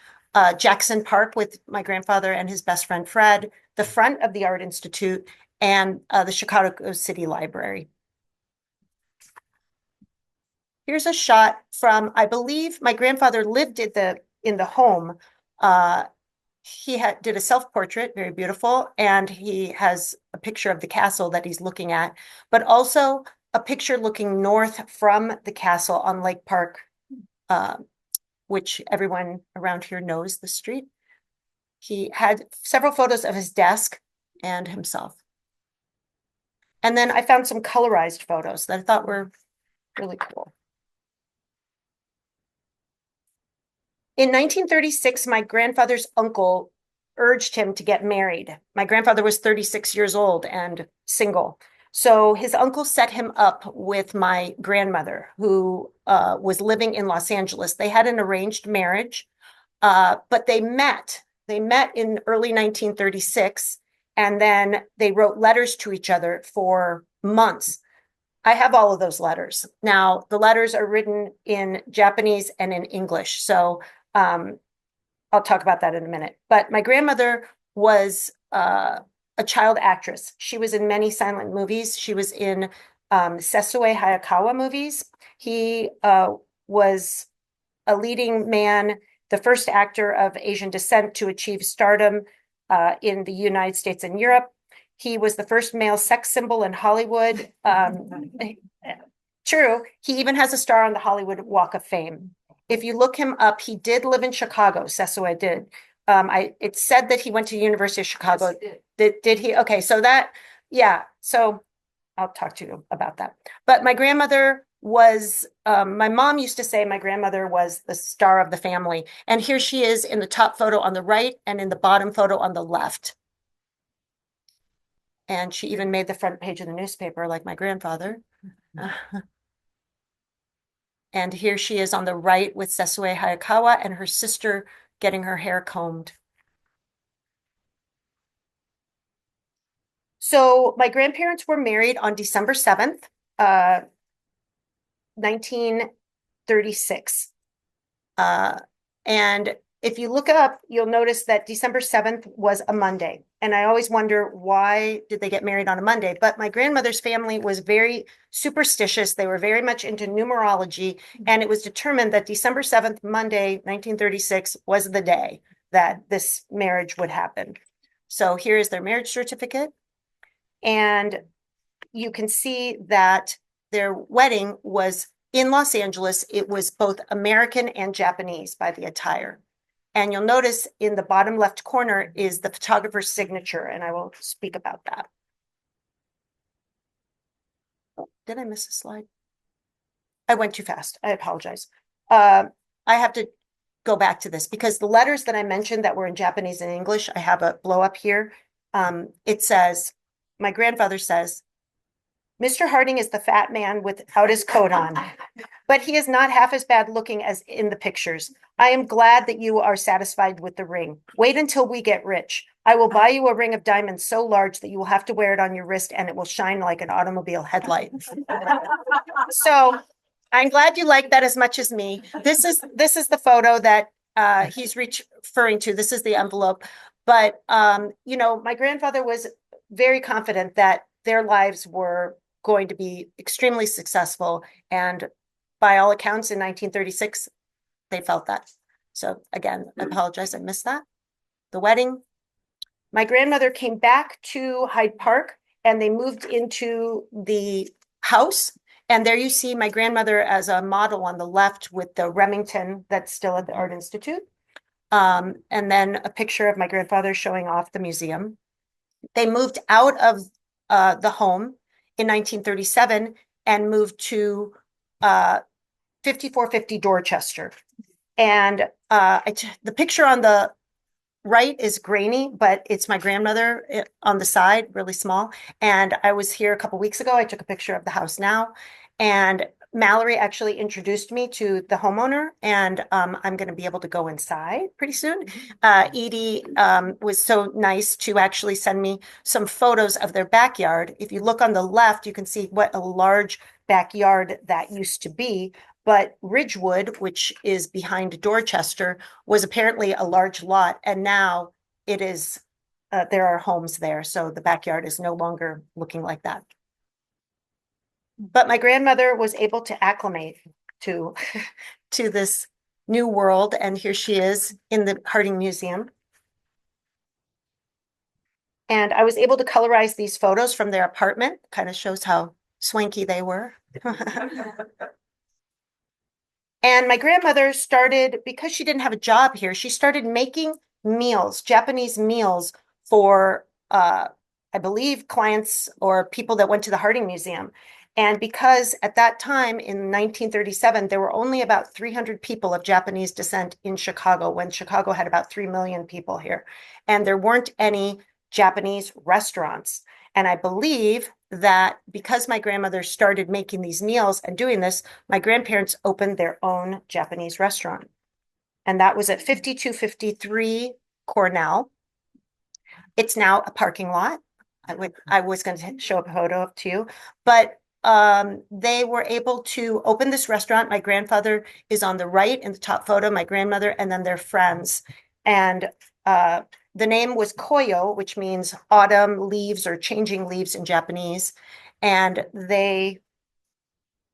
Jackson Park with my grandfather and his best friend Fred, the front of the Art Institute, and the Chicago City Library. Here's a shot from, I believe my grandfather lived in the home. He did a self-portrait, very beautiful, and he has a picture of the castle that he's looking at, but also a picture looking north from the castle on Lake Park, which everyone around here knows the street. He had several photos of his desk and himself. And then I found some colorized photos that I thought were really cool. In 1936, my grandfather's uncle urged him to get married. My grandfather was 36 years old and single. So his uncle set him up with my grandmother, who was living in Los Angeles. They had an arranged marriage, but they met. They met in early 1936, and then they wrote letters to each other for months. I have all of those letters. Now, the letters are written in Japanese and in English. So I'll talk about that in a minute. But my grandmother was a child actress. She was in many silent movies. She was in Sesue Hayakawa movies. He was a leading man, the first actor of Asian descent to achieve stardom in the United States and Europe. He was the first male sex symbol in Hollywood. True. He even has a star on the Hollywood Walk of Fame. If you look him up, he did live in Chicago. Sesue did. It said that he went to the University of Chicago. Yes, did he? Okay, so that, yeah. So I'll talk to you about that. But my grandmother was, my mom used to say my grandmother was the star of the family. And here she is in the top photo on the right and in the bottom photo on the left. And she even made the front page of the newspaper like my grandfather. And here she is on the right with Sesue Hayakawa and her sister getting her hair combed. So my grandparents were married on December 7th, 1936. And if you look up, you'll notice that December 7th was a Monday. And I always wonder, why did they get married on a Monday? But my grandmother's family was very superstitious. They were very much into numerology. And it was determined that December 7th, Monday, 1936, was the day that this marriage would happen. So here is their marriage certificate. And you can see that their wedding was in Los Angeles. It was both American and Japanese by the attire. And you'll notice in the bottom left corner is the photographer's signature, and I will speak about that. Oh, did I miss a slide? I went too fast. I apologize. I have to go back to this because the letters that I mentioned that were in Japanese and English, I have a blow up here. It says, my grandfather says, Mr. Harding is the fat man without his coat on, but he is not half as bad looking as in the pictures. I am glad that you are satisfied with the ring. Wait until we get rich. I will buy you a ring of diamonds so large that you will have to wear it on your wrist and it will shine like an automobile headlight. So I'm glad you like that as much as me. This is the photo that he's referring to. This is the envelope. But, you know, my grandfather was very confident that their lives were going to be extremely successful. And by all accounts, in 1936, they felt that. So again, I apologize, I missed that. The wedding. My grandmother came back to Hyde Park and they moved into the house. And there you see my grandmother as a model on the left with the Remington that's still at the Art Institute. And then a picture of my grandfather showing off the museum. They moved out of the home in 1937 and moved to 5450 Dorchester. And the picture on the right is grainy, but it's my grandmother on the side, really small. And I was here a couple weeks ago. I took a picture of the house now. And Mallory actually introduced me to the homeowner, and I'm going to be able to go inside pretty soon. Edie was so nice to actually send me some photos of their backyard. If you look on the left, you can see what a large backyard that used to be. But Ridgewood, which is behind Dorchester, was apparently a large lot, and now it is, there are homes there. So the backyard is no longer looking like that. But my grandmother was able to acclimate to this new world. And here she is in the Harding Museum. And I was able to colorize these photos from their apartment. Kind of shows how swanky they were. And my grandmother started, because she didn't have a job here, she started making meals, Japanese meals for I believe, clients or people that went to the Harding Museum. And because at that time in 1937, there were only about 300 people of Japanese descent in Chicago, when Chicago had about 3 million people here. And there weren't any Japanese restaurants. And I believe that because my grandmother started making these meals and doing this, my grandparents opened their own Japanese restaurant. And that was at 5253 Cornell. It's now a parking lot. I was going to show a photo to you, but they were able to open this restaurant. My grandfather is on the right in the top photo, my grandmother, and then their friends. And the name was Koyo, which means autumn leaves or changing leaves in Japanese. And they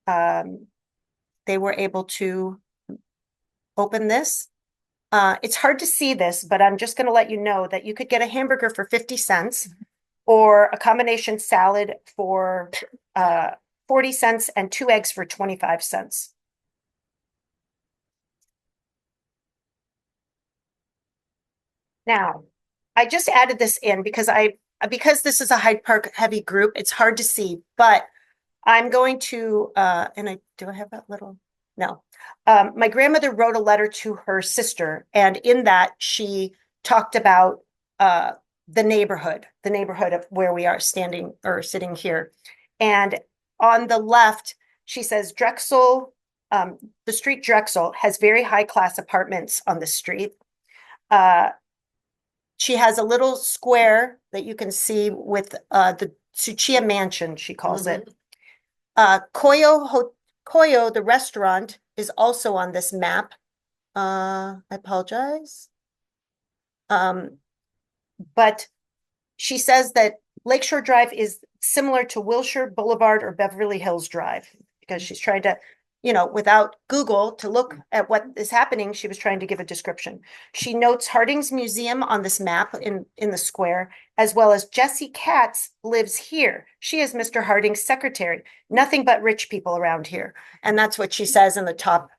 were able to open this. It's hard to see this, but I'm just going to let you know that you could get a hamburger for 50 cents or a combination salad for 40 cents and 2 eggs for 25 cents. Now, I just added this in because this is a Hyde Park heavy group, it's hard to see, but I'm going to, do I have that little? No. My grandmother wrote a letter to her sister, and in that she talked about the neighborhood of where we are standing or sitting here. And on the left, she says Drexel, the street Drexel has very high class apartments on the street. She has a little square that you can see with the Tsuchiya mansion, she calls it. Koyo, the restaurant, is also on this map. I apologize. But she says that Lakeshore Drive is similar to Wilshire Boulevard or Beverly Hills Drive, because she's trying to, without Google to look at what is happening, she was trying to give a description. She notes Harding's museum on this map in the square, as well as Jessie Katz lives here. She is Mr. Harding's secretary. Nothing but rich people around here. And that's what she says in the top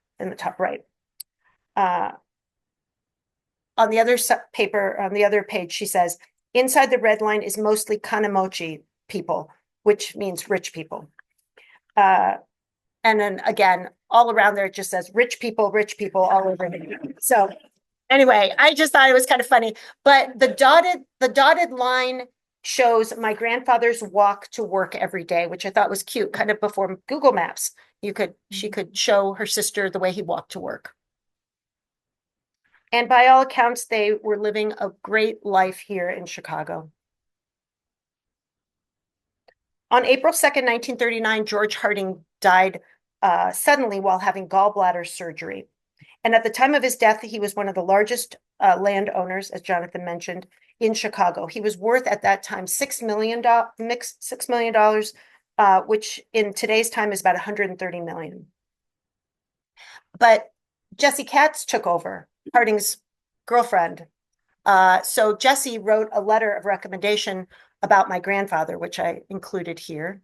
right. On the other paper, on the other page, she says, inside the red line is mostly Kanemochi people, which means rich people. And then again, all around there, it just says rich people all over it. So anyway, I just thought it was kind of funny. But the dotted line shows my grandfather's walk to work every day, which I thought was cute, kind of before Google Maps. She could show her sister the way he walked to work. And by all accounts, they were living a great life here in Chicago. On April 2nd, 1939, George Harding died suddenly while having gallbladder surgery. And at the time of his death, he was one of the largest landowners, as Jonathan mentioned, in Chicago. He was worth at that time $6 million, which in today's time is about $130 million. But Jessie Katz took over, Harding's girlfriend. So Jessie wrote a letter of recommendation about my grandfather, which I included here.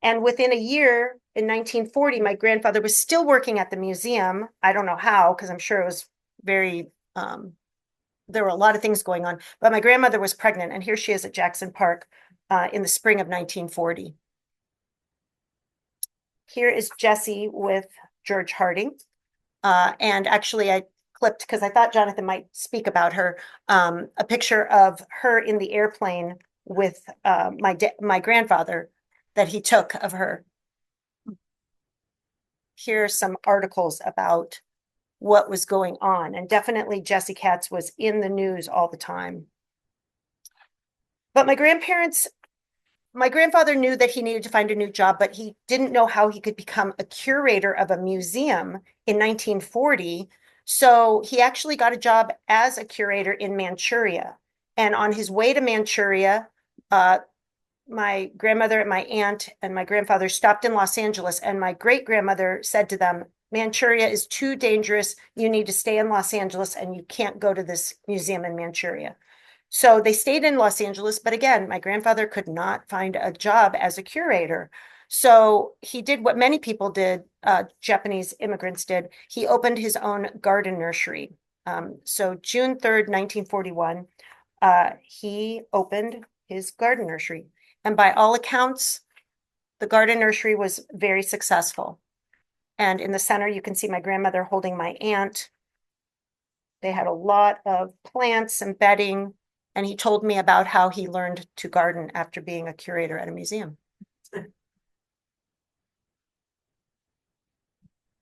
And within a year, in 1940, my grandfather was still working at the museum. I don't know how, because I'm sure it was very, there were a lot of things going on. But my grandmother was pregnant, and here she is at Jackson Park in the spring of 1940. Here is Jessie with George Harding. And actually, I clipped, because I thought Jonathan might speak about her, a picture of her in the airplane with my grandfather that he took of her. Here are some articles about what was going on. And definitely Jessie Katz was in the news all the time. But my grandfather knew that he needed to find a new job, but he didn't know how he could become a curator of a museum in 1940. So he actually got a job as a curator in Manchuria. And on his way to Manchuria, my grandmother and my aunt and my grandfather stopped in Los Angeles, and my great-grandmother said to them, Manchuria is too dangerous. You need to stay in Los Angeles, and you can't go to this museum in Manchuria. So they stayed in Los Angeles, but again, my grandfather could not find a job as a curator. So he did what many people did, Japanese immigrants did. He opened his own garden nursery. So June 3rd, 1941, he opened his garden nursery. And by all accounts, the garden nursery was very successful. And in the center, you can see my grandmother holding my aunt. They had a lot of plants and bedding, and he told me about how he learned to garden after being a curator at a museum.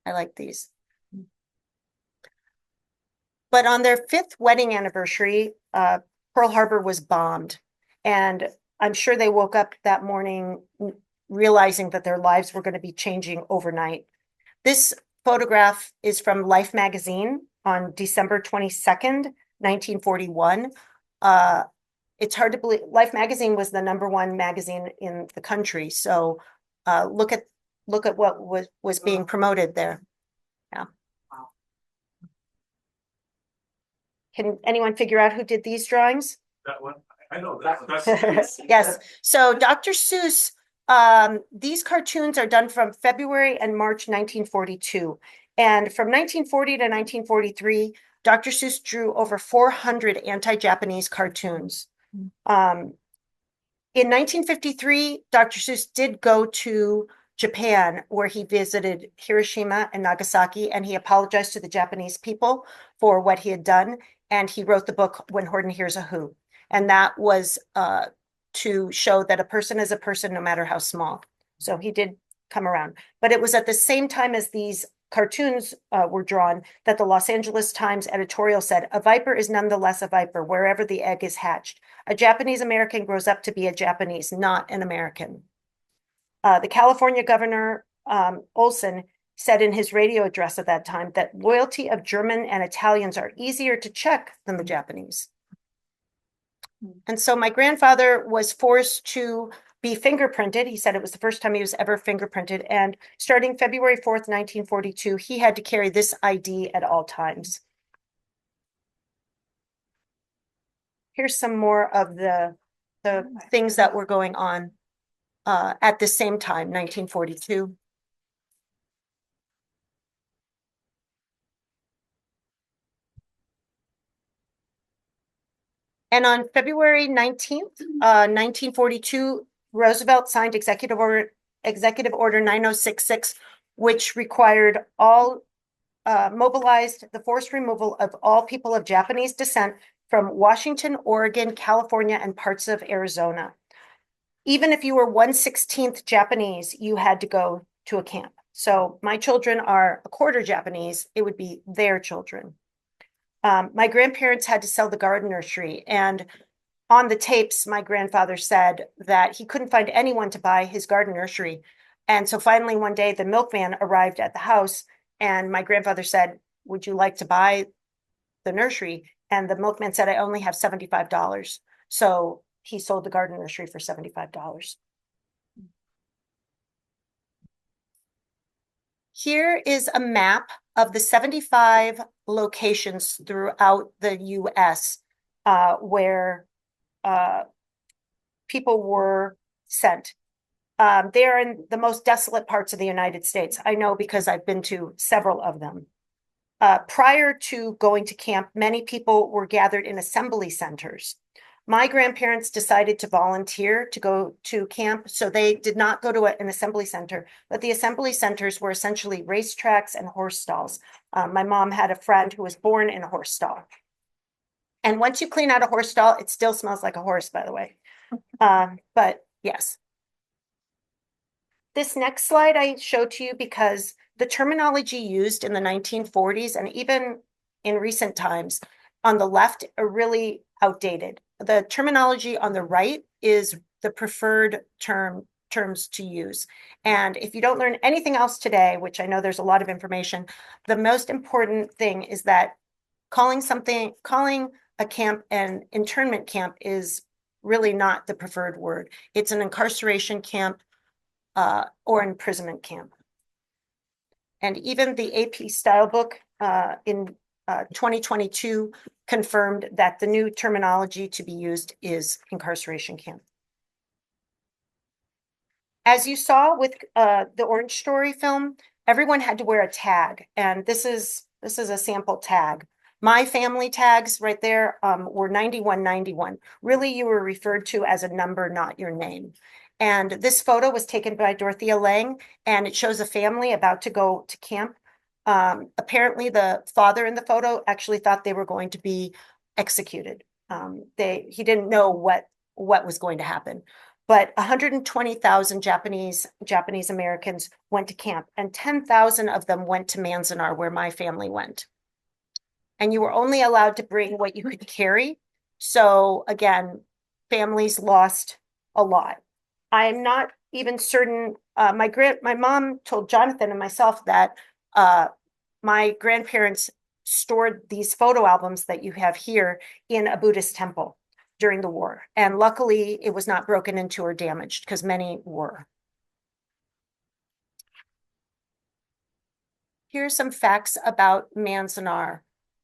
I like these. But on their 5th wedding anniversary, Pearl Harbor was bombed. And I'm sure they woke up that morning realizing that their lives were going to be changing overnight. This photograph is from Life magazine on December 22nd, 1941. It's hard to believe Life magazine was the #1 magazine in the country. So look at what was being promoted there. Yeah. Can anyone figure out who did these drawings? That one, I know, that's. Yes, so Dr. Seuss, these cartoons are done from February and March 1942. And from 1940 to 1943, Dr. Seuss drew over 400 anti-Japanese cartoons. In 1953, Dr. Seuss did go to Japan, where he visited Hiroshima and Nagasaki, and he apologized to the Japanese people for what he had done. And he wrote the book, When Horton Hears a Who. And that was to show that a person is a person, no matter how small. So he did come around. But it was at the same time as these cartoons were drawn that the Los Angeles Times editorial said, "A viper is nonetheless a viper, wherever the egg is hatched. A Japanese American grows up to be a Japanese, not an American." The California governor, Olson, said in his radio address at that time that loyalty of German and Italians are easier to check than the Japanese. And so my grandfather was forced to be fingerprinted. He said it was the first time he was ever fingerprinted. And starting February 4th, 1942, he had to carry this ID at all times. Here's some more of the things that were going on at the same time, 1942. And on February 19th, 1942, Roosevelt signed Executive Order 9066, which required all mobilized the forced removal of all people of Japanese descent from Washington, Oregon, California, and parts of Arizona. Even if you were 1/16th Japanese, you had to go to a camp. So my children are a quarter Japanese. It would be their children. My grandparents had to sell the garden nursery, and on the tapes, my grandfather said that he couldn't find anyone to buy his garden nursery. And so finally, one day, the milkman arrived at the house, and my grandfather said, "Would you like to buy the nursery?" And the milkman said, "I only have $75. So he sold the garden nursery for $75. Here is a map of the 75 locations throughout the US where people were sent. They are in the most desolate parts of the United States. I know because I've been to several of them. Prior to going to camp, many people were gathered in assembly centers. My grandparents decided to volunteer to go to camp, so they did not go to an assembly center, but the assembly centers were essentially racetracks and horse stalls. My mom had a friend who was born in a horse stall. And once you clean out a horse stall, it still smells like a horse, by the way. But yes. This next slide I showed to you because the terminology used in the 1940s and even in recent times on the left are really outdated. The terminology on the right is the preferred terms to use. And if you don't learn anything else today, which I know there's a lot of information, the most important thing is that calling a camp an internment camp is really not the preferred word. It's an incarceration camp or imprisonment camp. And even the AP style book in 2022 confirmed that the new terminology to be used is incarceration camp. As you saw with the Orange Story film, everyone had to wear a tag, and this is a sample tag. My family tags right there were 9191. Really, you were referred to as a number, not your name. And this photo was taken by Dorothea Lange, and it shows a family about to go to camp. Apparently, the father in the photo actually thought they were going to be executed. He didn't know what was going to happen. But 120,000 Japanese Americans went to camp, and 10,000 of them went to Manzanar, where my family went. And you were only allowed to bring what you could carry. So again, families lost a lot. I'm not even certain. My mom told Jonathan and myself that my grandparents stored these photo albums that you have here in a Buddhist temple during the war. And luckily, it was not broken into or damaged, because many were. Here's some facts about Manzanar.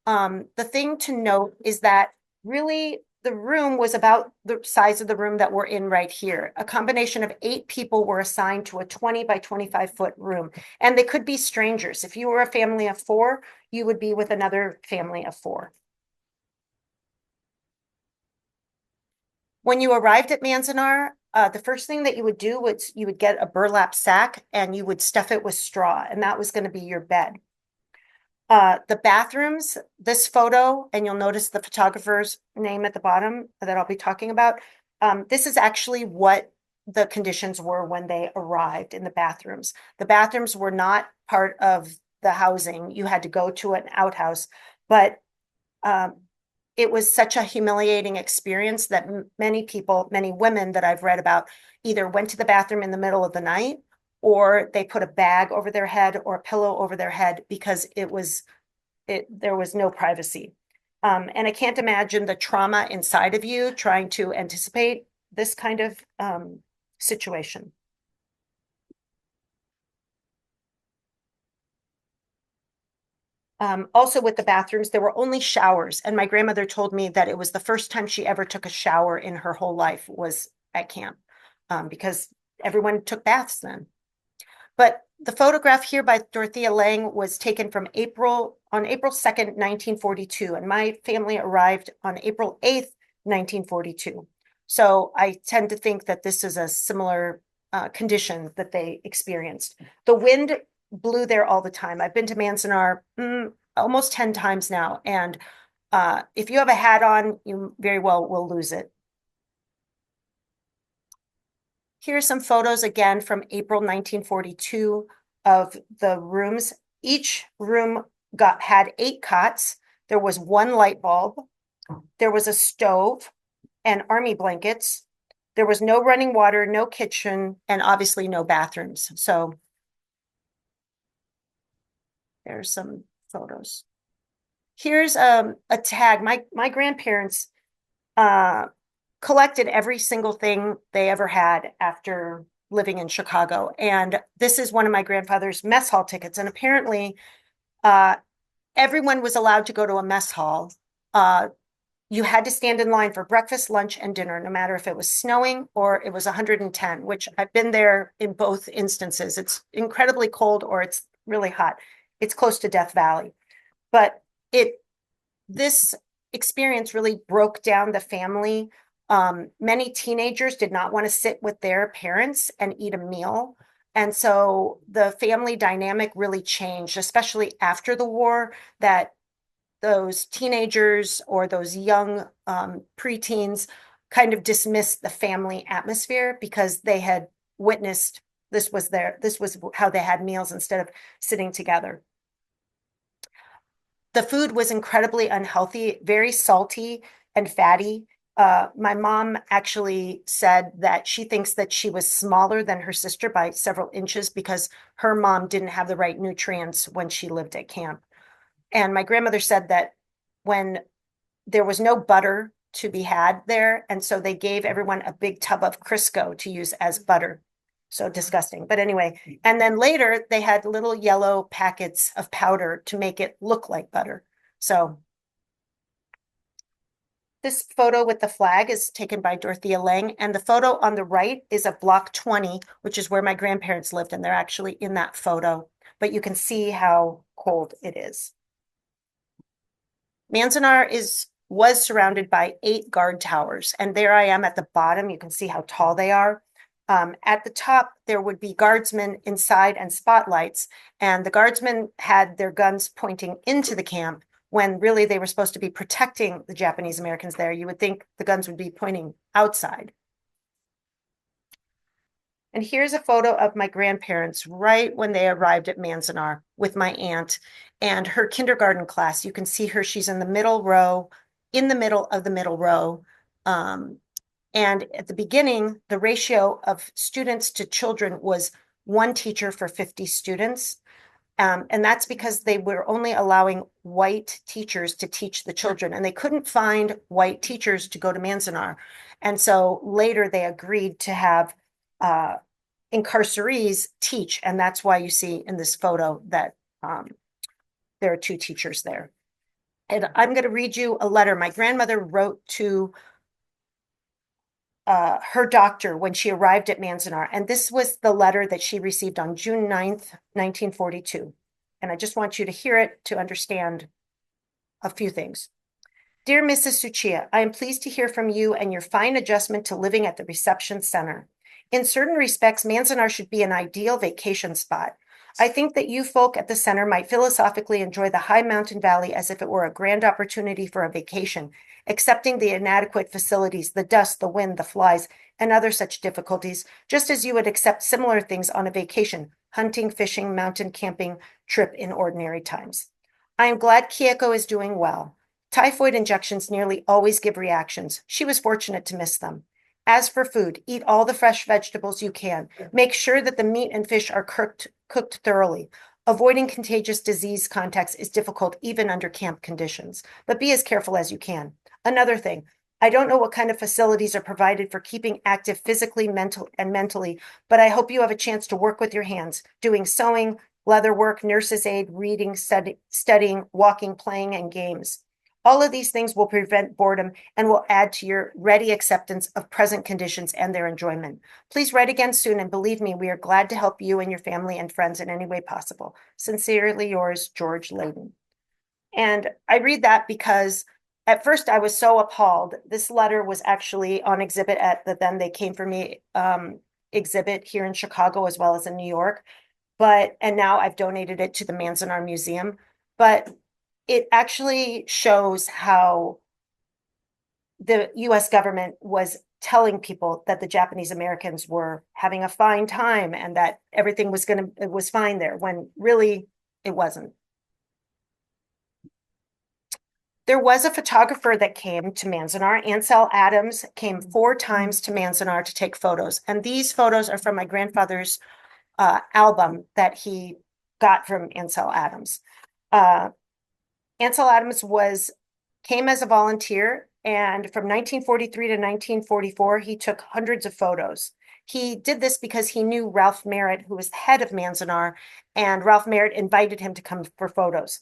The thing to note is that really the room was about the size of the room that we're in right here. A combination of 8 people were assigned to a 20 by 25-foot room, and they could be strangers. If you were a family of 4, you would be with another family of 4. When you arrived at Manzanar, the first thing that you would do was you would get a burlap sack and you would stuff it with straw, and that was going to be your bed. The bathrooms, this photo, and you'll notice the photographer's name at the bottom that I'll be talking about. This is actually what the conditions were when they arrived in the bathrooms. The bathrooms were not part of the housing. You had to go to an outhouse, but it was such a humiliating experience that many people, many women that I've read about, either went to the bathroom in the middle of the night, or they put a bag over their head or a pillow over their head, because there was no privacy. And I can't imagine the trauma inside of you trying to anticipate this kind of situation. Also with the bathrooms, there were only showers. And my grandmother told me that it was the first time she ever took a shower in her whole life was at camp, because everyone took baths then. But the photograph here by Dorothea Lange was taken on April 2nd, 1942. And my family arrived on April 8th, 1942. So I tend to think that this is a similar condition that they experienced. The wind blew there all the time. I've been to Manzanar almost 10 times now. And if you have a hat on, you very well will lose it. Here's some photos again from April 1942 of the rooms. Each room had 8 cots. There was 1 light bulb. There was a stove and army blankets. There was no running water, no kitchen, and obviously no bathrooms. So there's some photos. Here's a tag. My grandparents collected every single thing they ever had after living in Chicago. And this is one of my grandfather's mess hall tickets. And apparently everyone was allowed to go to a mess hall. You had to stand in line for breakfast, lunch, and dinner, no matter if it was snowing or it was 110, which I've been there in both instances. It's incredibly cold or it's really hot. It's close to Death Valley. But this experience really broke down the family. Many teenagers did not want to sit with their parents and eat a meal. And so the family dynamic really changed, especially after the war, that those teenagers or those young preteens kind of dismissed the family atmosphere because they had witnessed this was how they had meals instead of sitting together. The food was incredibly unhealthy, very salty and fatty. My mom actually said that she thinks that she was smaller than her sister by several inches because her mom didn't have the right nutrients when she lived at camp. And my grandmother said that when there was no butter to be had there, and so they gave everyone a big tub of Crisco to use as butter. So disgusting. But anyway, and then later they had little yellow packets of powder to make it look like butter. So this photo with the flag is taken by Dorothea Lange, and the photo on the right is of Block 20, which is where my grandparents lived, and they're actually in that photo. But you can see how cold it is. Manzanar was surrounded by 8 guard towers, and there I am at the bottom. You can see how tall they are. At the top, there would be guardsmen inside and spotlights, and the guardsmen had their guns pointing into the camp when really they were supposed to be protecting the Japanese Americans there. You would think the guns would be pointing outside. And here's a photo of my grandparents right when they arrived at Manzanar with my aunt and her kindergarten class. You can see her, she's in the middle row, in the middle of the middle row. And at the beginning, the ratio of students to children was 1 teacher for 50 students. And that's because they were only allowing white teachers to teach the children, and they couldn't find white teachers to go to Manzanar. And so later they agreed to have incarcerees teach, and that's why you see in this photo that there are 2 teachers there. And I'm going to read you a letter my grandmother wrote to her doctor when she arrived at Manzanar. And this was the letter that she received on June 9th, 1942. And I just want you to hear it to understand a few things. Dear Mrs. Tsuchiya, I am pleased to hear from you and your fine adjustment to living at the reception center. In certain respects, Manzanar should be an ideal vacation spot. I think that you folk at the center might philosophically enjoy the high mountain valley as if it were a grand opportunity for a vacation, accepting the inadequate facilities, the dust, the wind, the flies, and other such difficulties, just as you would accept similar things on a vacation, hunting, fishing, mountain camping trip in ordinary times. I am glad Kyoko is doing well. Typhoid injections nearly always give reactions. She was fortunate to miss them. As for food, eat all the fresh vegetables you can. Make sure that the meat and fish are cooked thoroughly. Avoiding contagious disease contacts is difficult even under camp conditions, but be as careful as you can. Another thing, I don't know what kind of facilities are provided for keeping active physically, mentally, but I hope you have a chance to work with your hands, doing sewing, leather work, nurse's aid, reading, studying, walking, playing, and games. All of these things will prevent boredom and will add to your ready acceptance of present conditions and their enjoyment. Please write again soon, and believe me, we are glad to help you and your family and friends in any way possible. Sincerely yours, George Layden. And I read that because at first I was so appalled. This letter was actually on exhibit at the Then They Came For Me exhibit here in Chicago as well as in New York. And now I've donated it to the Manzanar Museum. But it actually shows how the US government was telling people that the Japanese Americans were having a fine time and that everything was fine there, when really it wasn't. There was a photographer that came to Manzanar. Ansel Adams came 4 times to Manzanar to take photos. And these photos are from my grandfather's album that he got from Ansel Adams. Ansel Adams came as a volunteer, and from 1943 to 1944, he took hundreds of photos. He did this because he knew Ralph Merritt, who was the head of Manzanar, and Ralph Merritt invited him to come for photos.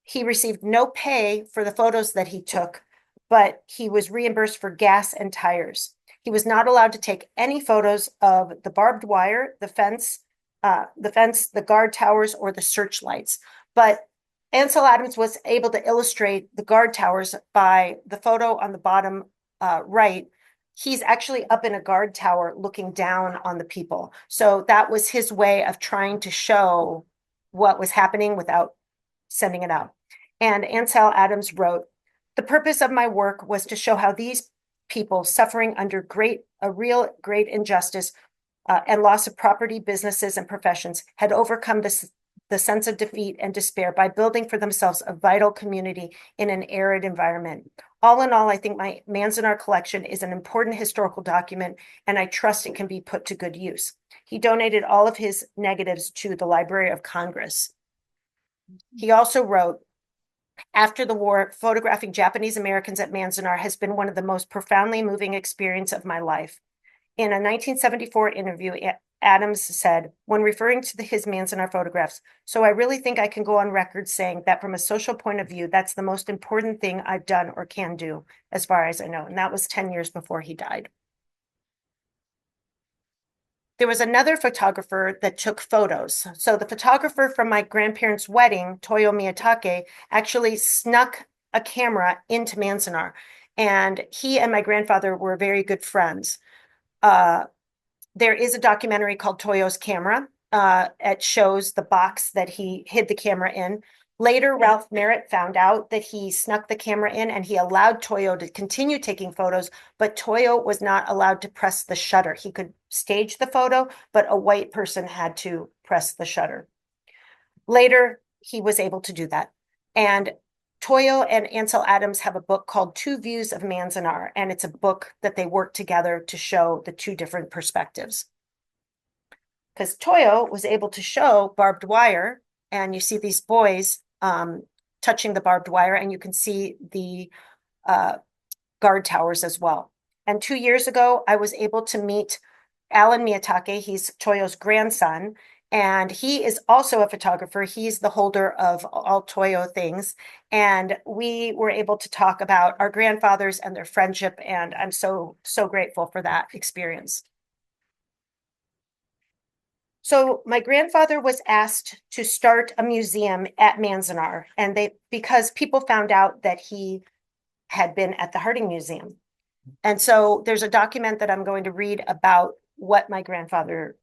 He received no pay for the photos that he took, but he was reimbursed for gas and tires. He was not allowed to take any photos of the barbed wire, the fence, the guard towers, or the searchlights. But Ansel Adams was able to illustrate the guard towers by the photo on the bottom right. He's actually up in a guard tower looking down on the people. So that was his way of trying to show what was happening without sending it out. And Ansel Adams wrote, "The purpose of my work was to show how these people suffering under a real great injustice and loss of property, businesses, and professions had overcome the sense of defeat and despair by building for themselves a vital community in an arid environment. All in all, I think my Manzanar collection is an important historical document, and I trust it can be put to good use." He donated all of his negatives to the Library of Congress. He also wrote, "After the war, photographing Japanese Americans at Manzanar has been one of the most profoundly moving experiences of my life." In a 1974 interview, Adams said, when referring to his Manzanar photographs, "So I really think I can go on record saying that from a social point of view, that's the most important thing I've done or can do, as far as I know." And that was 10 years before he died. There was another photographer that took photos. So the photographer from my grandparents' wedding, Toyo Miyatake, actually snuck a camera into Manzanar. And he and my grandfather were very good friends. There is a documentary called Toyo's Camera. It shows the box that he hid the camera in. Later, Ralph Merritt found out that he snuck the camera in and he allowed Toyo to continue taking photos, but Toyo was not allowed to press the shutter. He could stage the photo, but a white person had to press the shutter. Later, he was able to do that. And Toyo and Ansel Adams have a book called Two Views of Manzanar, and it's a book that they work together to show the two different perspectives. Because Toyo was able to show barbed wire, and you see these boys touching the barbed wire, and you can see the guard towers as well. And 2 years ago, I was able to meet Alan Miyatake. He's Toyo's grandson, and he is also a photographer. He's the holder of all Toyo things. And we were able to talk about our grandfathers and their friendship. And I'm so grateful for that experience. So my grandfather was asked to start a museum at Manzanar, and because people found out that he had been at the Harding Museum. And so there's a document that I'm going to read about what my grandfather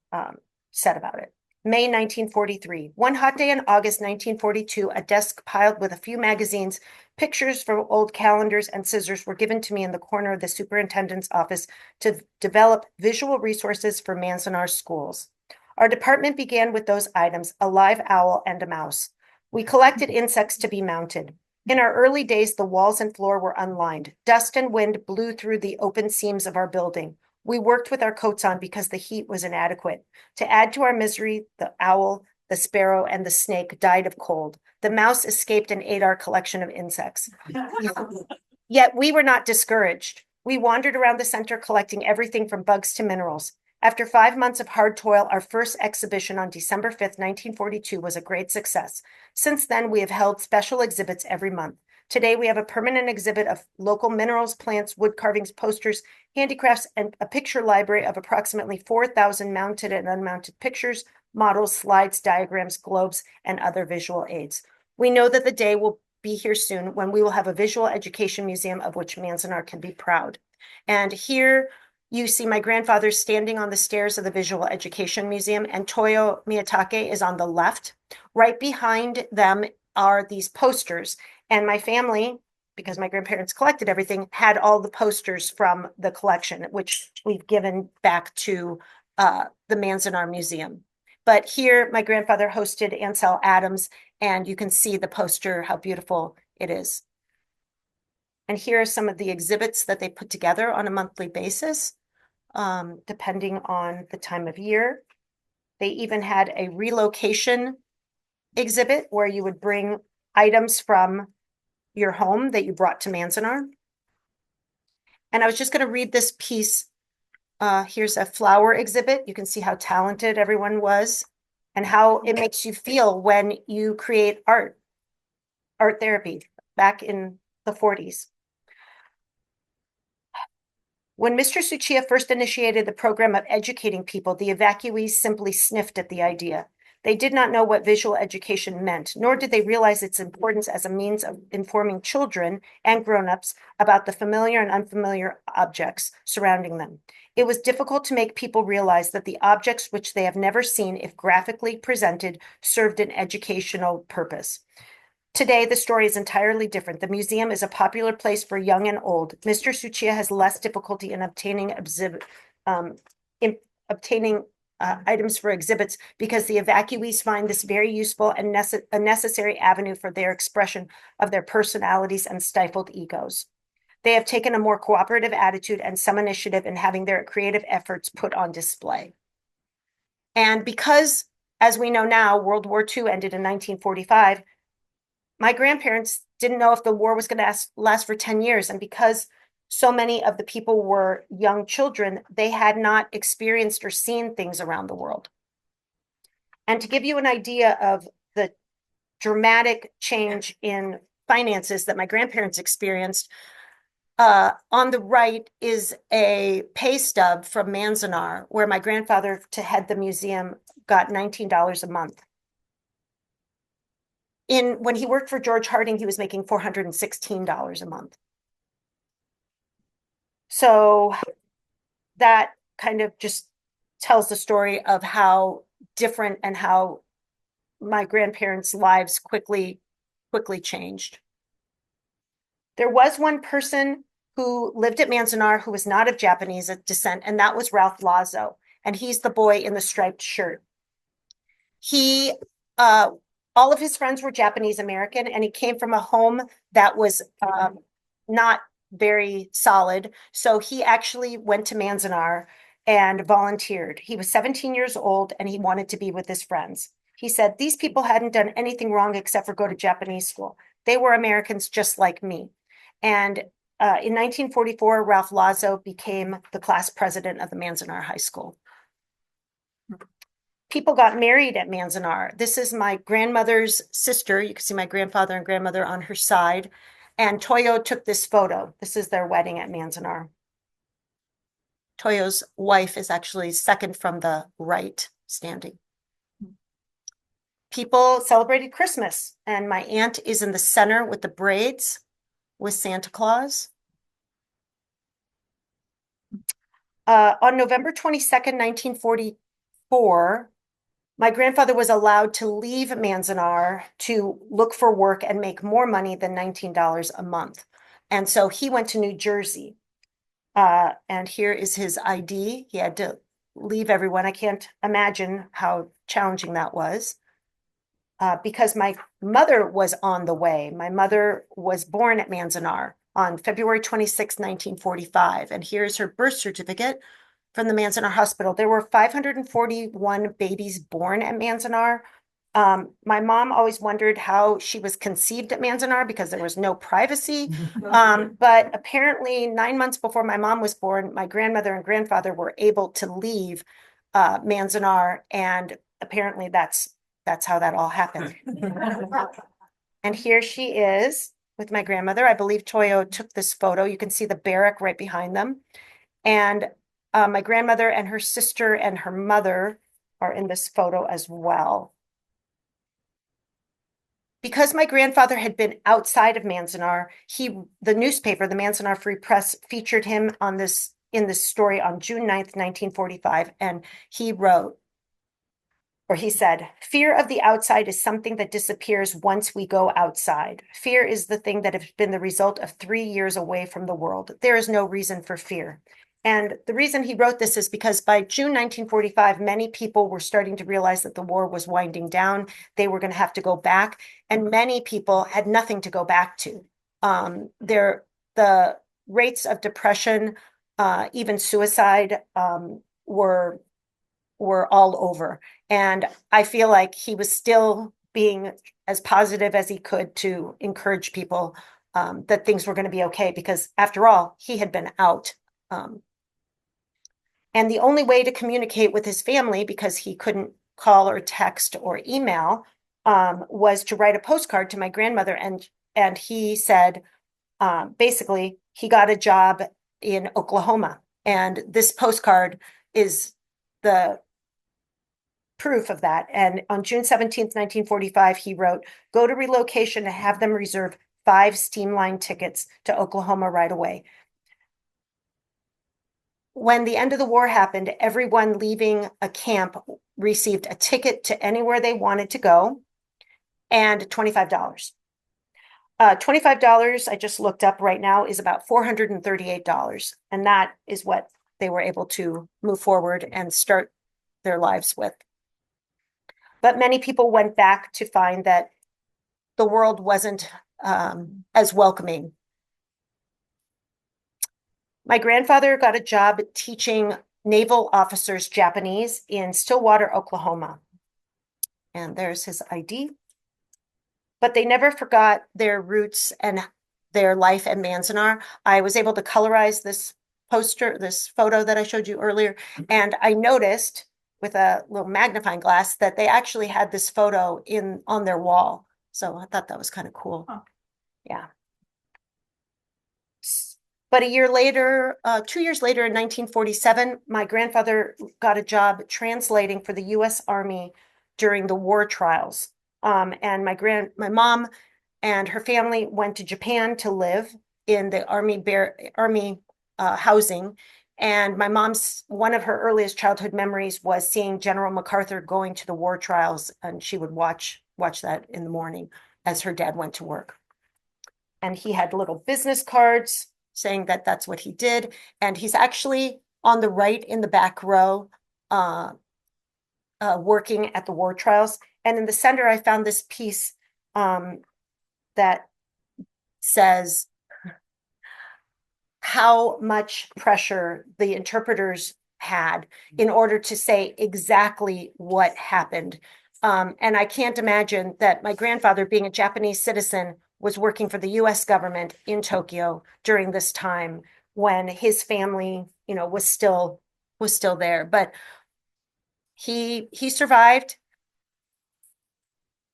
said about it. May 1943. One hot day in August 1942, a desk piled with a few magazines, pictures from old calendars, and scissors were given to me in the corner of the superintendent's office to develop visual resources for Manzanar schools. Our department began with those items, a live owl and a mouse. We collected insects to be mounted. In our early days, the walls and floor were unlined. Dust and wind blew through the open seams of our building. We worked with our coats on because the heat was inadequate. To add to our misery, the owl, the sparrow, and the snake died of cold. The mouse escaped and ate our collection of insects. Yet we were not discouraged. We wandered around the center collecting everything from bugs to minerals. After 5 months of hard toil, our first exhibition on December 5th, 1942 was a great success. Since then, we have held special exhibits every month. Today, we have a permanent exhibit of local minerals, plants, wood carvings, posters, handicrafts, and a picture library of approximately 4,000 mounted and unmounted pictures, models, slides, diagrams, globes, and other visual aids. We know that the day will be here soon when we will have a visual education museum of which Manzanar can be proud. And here you see my grandfather standing on the stairs of the Visual Education Museum, and Toyo Miyatake is on the left. Right behind them are these posters. And my family, because my grandparents collected everything, had all the posters from the collection, which we've given back to the Manzanar Museum. But here, my grandfather hosted Ansel Adams, and you can see the poster, how beautiful it is. And here are some of the exhibits that they put together on a monthly basis, depending on the time of year. They even had a relocation exhibit where you would bring items from your home that you brought to Manzanar. And I was just going to read this piece. Here's a flower exhibit. You can see how talented everyone was and how it makes you feel when you create art therapy back in the 40s. When Mr. Tsuchiya first initiated the program of educating people, the evacuees simply sniffed at the idea. They did not know what visual education meant, nor did they realize its importance as a means of informing children and grown-ups about the familiar and unfamiliar objects surrounding them. It was difficult to make people realize that the objects which they have never seen, if graphically presented, served an educational purpose. Today, the story is entirely different. The museum is a popular place for young and old. Mr. Tsuchiya has less difficulty in obtaining items for exhibits because the evacuees find this very useful and a necessary avenue for their expression of their personalities and stifled egos. They have taken a more cooperative attitude and some initiative in having their creative efforts put on display. And because, as we know now, World War II ended in 1945, my grandparents didn't know if the war was going to last for 10 years. And because so many of the people were young children, they had not experienced or seen things around the world. And to give you an idea of the dramatic change in finances that my grandparents experienced, on the right is a pay stub from Manzanar, where my grandfather, to head the museum, got $19 a month. when he worked for George Harding, he was making $416 a month. So that kind of just tells the story of how different and how my grandparents' lives quickly changed. There was one person who lived at Manzanar who was not of Japanese descent, and that was Ralph Lazo. And he's the boy in the striped shirt. He, all of his friends were Japanese American, and he came from a home that was not very solid. So he actually went to Manzanar and volunteered. He was 17 years old and he wanted to be with his friends. He said, these people hadn't done anything wrong except for go to Japanese school. They were Americans just like me. And in 1944, Ralph Lazo became the class president of the Manzanar High School. People got married at Manzanar. This is my grandmother's sister. You can see my grandfather and grandmother on her side. And Toyo took this photo. This is their wedding at Manzanar. Toyo's wife is actually second from the right standing. People celebrated Christmas, and my aunt is in the center with the braids with Santa Claus. On November 22nd, 1944, my grandfather was allowed to leave Manzanar to look for work and make more money than $19 a month. And so he went to New Jersey. And here is his ID. He had to leave everyone. I can't imagine how challenging that was. Because my mother was on the way. My mother was born at Manzanar on February 26, 1945. And here's her birth certificate from the Manzanar Hospital. There were 541 babies born at Manzanar. My mom always wondered how she was conceived at Manzanar because there was no privacy. But apparently 9 months before my mom was born, my grandmother and grandfather were able to leave Manzanar. And apparently that's how that all happened. And here she is with my grandmother. I believe Toyo took this photo. You can see the barrack right behind them. And my grandmother and her sister and her mother are in this photo as well. Because my grandfather had been outside of Manzanar, the newspaper, the Manzanar Free Press, featured him in this story on June 9th, 1945. And he wrote, or he said, fear of the outside is something that disappears once we go outside. Fear is the thing that has been the result of 3 years away from the world. There is no reason for fear. And the reason he wrote this is because by June 1945, many people were starting to realize that the war was winding down. They were going to have to go back. And many people had nothing to go back to. The rates of depression, even suicide, were all over. And I feel like he was still being as positive as he could to encourage people that things were going to be okay, because after all, he had been out. And the only way to communicate with his family, because he couldn't call or text or email, was to write a postcard to my grandmother. And he said, basically, he got a job in Oklahoma. And this postcard is the proof of that. And on June 17th, 1945, he wrote, go to relocation and have them reserve 5 steam line tickets to Oklahoma right away. When the end of the war happened, everyone leaving a camp received a ticket to anywhere they wanted to go and $25. $25, I just looked up right now, is about $438. And that is what they were able to move forward and start their lives with. But many people went back to find that the world wasn't as welcoming. My grandfather got a job teaching naval officers Japanese in Stillwater, Oklahoma. And there's his ID. But they never forgot their roots and their life at Manzanar. I was able to colorize this photo that I showed you earlier. And I noticed with a little magnifying glass that they actually had this photo on their wall. So I thought that was kind of cool. Oh. Yeah. But a year later, 2 years later, in 1947, my grandfather got a job translating for the U.S. Army during the war trials. And my mom and her family went to Japan to live in the army housing. And my mom's, one of her earliest childhood memories was seeing General MacArthur going to the war trials, and she would watch that in the morning as her dad went to work. And he had little business cards saying that that's what he did. And he's actually on the right in the back row, working at the war trials. And in the center, I found this piece that says how much pressure the interpreters had in order to say exactly what happened. And I can't imagine that my grandfather, being a Japanese citizen, was working for the US government in Tokyo during this time when his family, was still there. But he survived.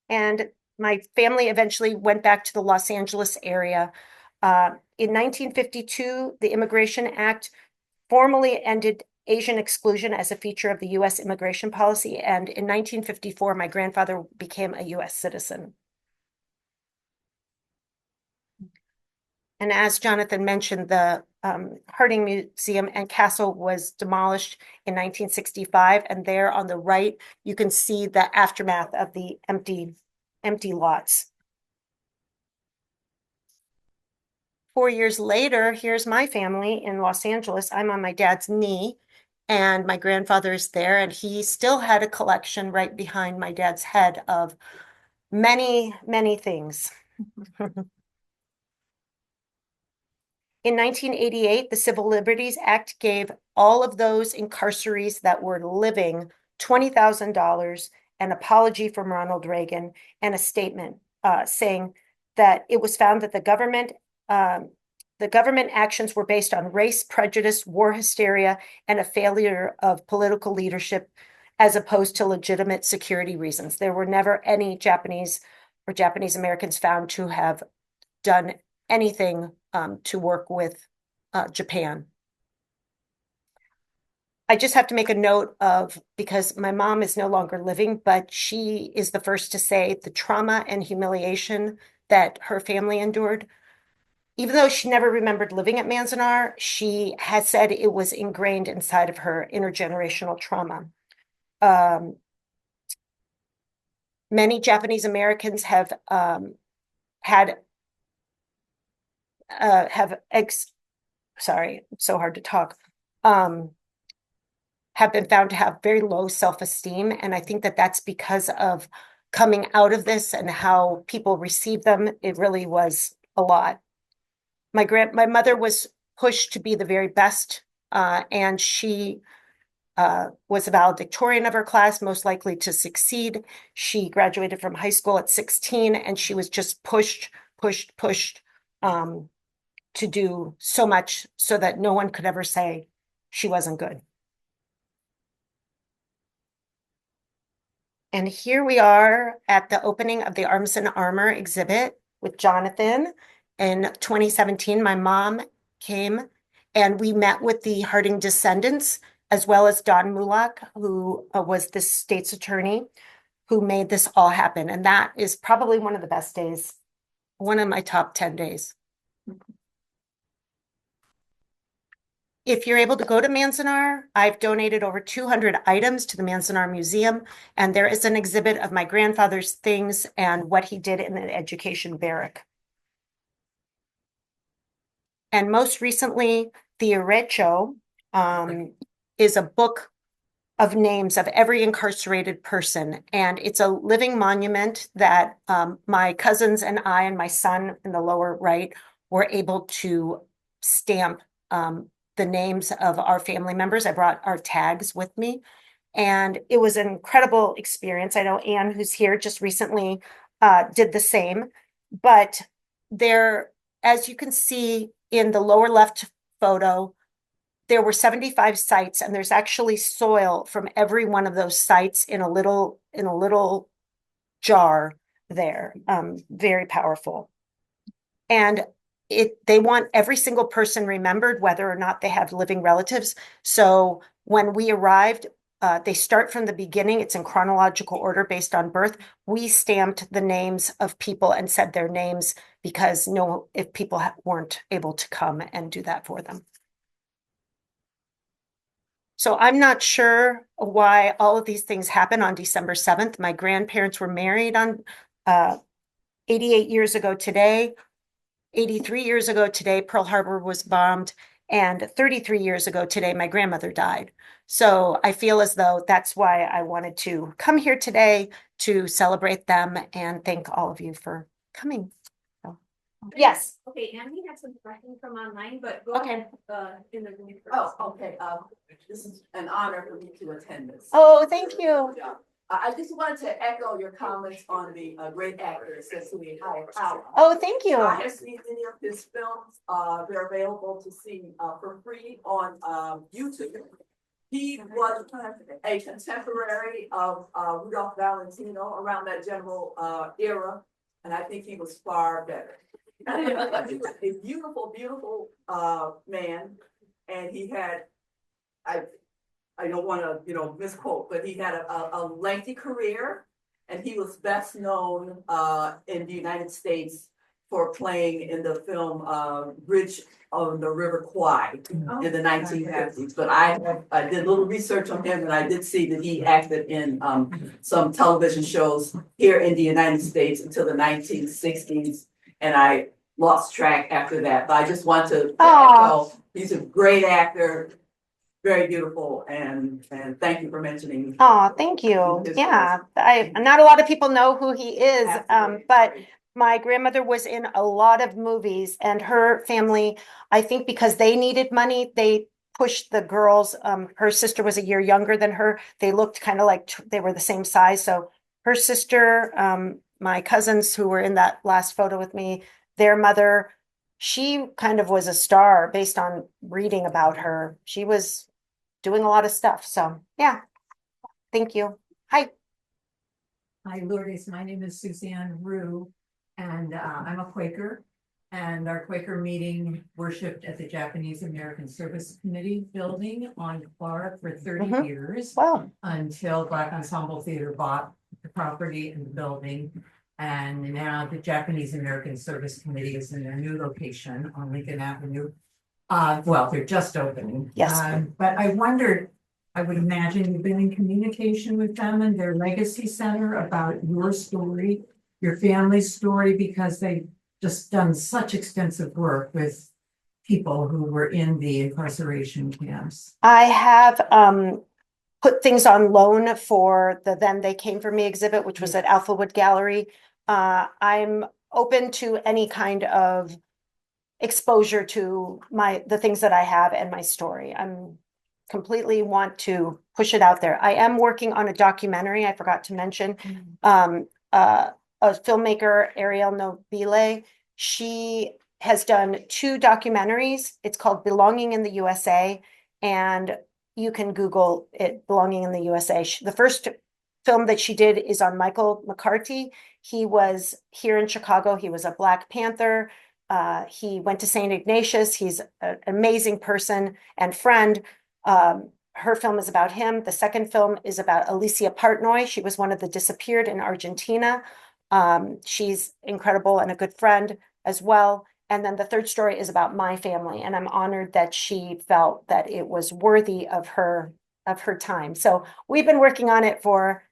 And my family eventually went back to the Los Angeles area. In 1952, the Immigration Act formally ended Asian exclusion as a feature of the US immigration policy. And in 1954, my grandfather became a US citizen. And as Jonathan mentioned, the Harding Museum and Castle was demolished in 1965. And there on the right, you can see the aftermath of the empty lots. 4 years later, here's my family in Los Angeles. I'm on my dad's knee, and my grandfather is there, and he still had a collection right behind my dad's head of many, many things. In 1988, the Civil Liberties Act gave all of those incarcerees that were living $20,000, an apology from Ronald Reagan, and a statement saying that it was found that the government actions were based on race prejudice, war hysteria, and a failure of political leadership, as opposed to legitimate security reasons. There were never any Japanese or Japanese Americans found to have done anything to work with Japan. I just have to make a note of, because my mom is no longer living, but she is the first to say the trauma and humiliation that her family endured. Even though she never remembered living at Manzanar, she has said it was ingrained inside of her intergenerational trauma. Many Japanese Americans have sorry, it's so hard to talk, have been found to have very low self-esteem. And I think that that's because of coming out of this and how people receive them. It really was a lot. My mother was pushed to be the very best, and she was a valedictorian of her class, most likely to succeed. She graduated from high school at 16, and she was just pushed to do so much so that no one could ever say she wasn't good. And here we are at the opening of the Arms and Armor exhibit with Jonathan. In 2017, my mom came and we met with the Harding descendants, as well as Don Mulak, who was the state's attorney, who made this all happen. And that is probably one of the best days, one of my top 10 days. If you're able to go to Manzanar, I've donated over 200 items to the Manzanar Museum, and there is an exhibit of my grandfather's things and what he did in the education barrack. And most recently, the Derecho is a book of names of every incarcerated person. And it's a living monument that my cousins and I and my son in the lower right were able to stamp the names of our family members. I brought our tags with me, and it was an incredible experience. I know Anne, who's here, just recently did the same. But there, as you can see in the lower left photo, there were 75 sites, and there's actually soil from every one of those sites in a little jar there. Very powerful. And they want every single person remembered, whether or not they have living relatives. So when we arrived, they start from the beginning. It's in chronological order based on birth. We stamped the names of people and said their names because if people weren't able to come and do that for them. So I'm not sure why all of these things happen on December 7th. My grandparents were married on 88 years ago today. 83 years ago today, Pearl Harbor was bombed. And 33 years ago today, my grandmother died. So I feel as though that's why I wanted to come here today to celebrate them and thank all of you for coming. So, yes. Okay, and we had some questions from online, but go Okay. ahead, in the room first. Oh, okay, this is an honor for me to attend this. Oh, thank you. I just wanted to echo your comments on the great actor, Cecily Hyde. Oh, thank you. I have seen many of his films. They're available to see for free on YouTube. He was a contemporary of Rudolph Valentino around that general era, and I think he was far better. He was a beautiful, beautiful man, and he had, I don't want to, misquote, but he had a lengthy career, and he was best known in the United States for playing in the film Bridge on the River Kwai in the 1950s. But I did a little research on him, and I did see that he acted in some television shows here in the United States until the 1960s, and I lost track after that. But I just want to echo, he's a great actor. Very beautiful, and thank you for mentioning. Oh, thank you. Yeah, not a lot of people know who he is, but my grandmother was in a lot of movies, and her family, I think because they needed money, they pushed the girls. Her sister was a year younger than her. They looked kind of like they were the same size. So her sister, my cousins who were in that last photo with me, their mother, she kind of was a star based on reading about her. She was doing a lot of stuff. So yeah, thank you. Hi. Hi, Lourdes. My name is Suzanne Rue, and I'm a Quaker. And our Quaker meeting worshipped at the Japanese American Service Committee building on Clark for 30 years. Wow. Until Black Ensemble Theater bought the property and the building. And now the Japanese American Service Committee is in their new location on Lincoln Avenue. Well, they're just opening. Yes. But I wondered, I would imagine you've been in communication with them and their legacy center about your story, your family's story, because they've just done such extensive work with people who were in the incarceration camps. I have put things on loan for the Then They Came For Me exhibit, which was at Alphawood Gallery. I'm open to any kind of exposure to the things that I have and my story. I'm completely want to push it out there. I am working on a documentary, I forgot to mention. A filmmaker, Ariel Nobile, she has done 2 documentaries. It's called Belonging in the USA, and you can Google it, Belonging in the USA. The first film that she did is on Michael McCarthy. He was here in Chicago. He was a Black Panther. He went to St. Ignatius. He's an amazing person and friend. Her film is about him. The second film is about Alicia Partnoy. She was one of the disappeared in Argentina. She's incredible and a good friend as well. And then the third story is about my family. And I'm honored that she felt that it was worthy of her time. So we've been working on it for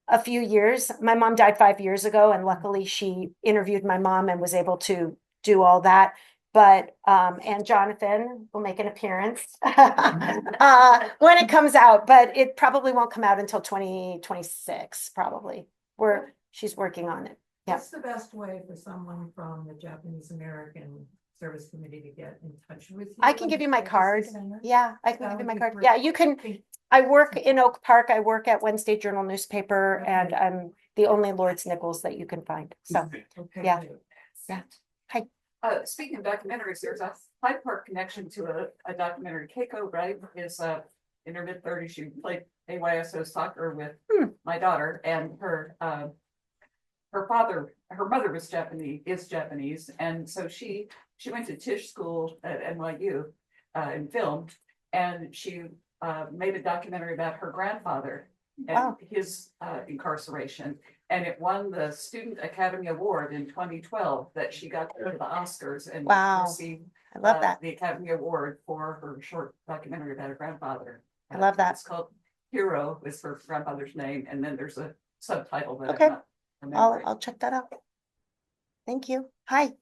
a few years. My mom died 5 years ago, and luckily she interviewed my mom and was able to do all that. But and Jonathan will make an appearance when it comes out, but it probably won't come out until 2026, probably. She's working on it. Yeah. What's the best way for someone from the Japanese American Service Committee to get in touch with you? I can give you my card. Yeah, I can give you my card. Great. Yeah, you can. I work in Oak Park. I work at Wednesday Journal newspaper, and I'm the only Lourdes Nicholls that you can find. So yeah. Hi. Speaking of documentaries, there's a Hyde Park connection to a documentary. Keiko, right, is in her mid-30s. She played AYSO soccer with my daughter, and her mother was Japanese, and so she went to Tisch School at NYU in film, and she made a documentary about her grandfather and Wow. his incarceration. And it won the Student Academy Award in 2012 that she got to go to the Oscars and Wow. receive I love that. the Academy Award for her short documentary about her grandfather. I love that. It's called Hero is her grandfather's name, and then there's a subtitle that Okay. I'm not remembering. I'll check that out. Thank you. Hi.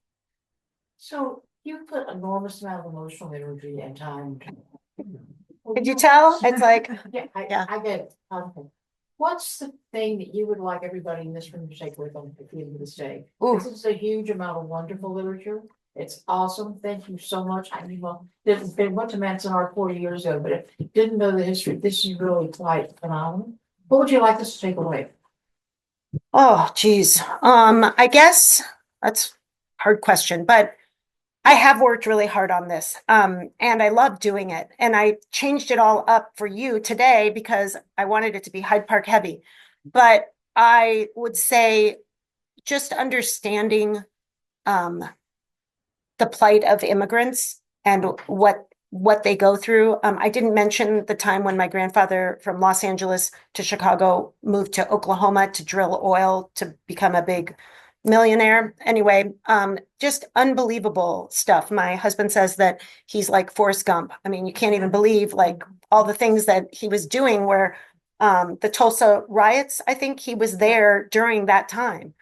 So you put enormous amount of emotional energy and time. Did you tell? It's like, Yeah, Yeah. I get it. Okay. What's the thing that you would like everybody in this room to take with them at the end of this day? Ooh. This is a huge amount of wonderful literature. It's awesome. Thank you so much. I mean, well, went to Manzanar 40 years ago, but if you didn't know the history, this is really quite phenomenal. What would you like us to take away? Oh, geez. I guess that's a hard question, but I have worked really hard on this. And I love doing it. And I changed it all up for you today because I wanted it to be Hyde Park heavy. But I would say just understanding the plight of immigrants and what they go through. I didn't mention the time when my grandfather from Los Angeles to Chicago moved to Oklahoma to drill oil to become a big millionaire. Anyway, just unbelievable stuff. My husband says that he's like Forrest Gump. I mean, you can't even believe like all the things that he was doing where the Tulsa riots, I think he was there during that time.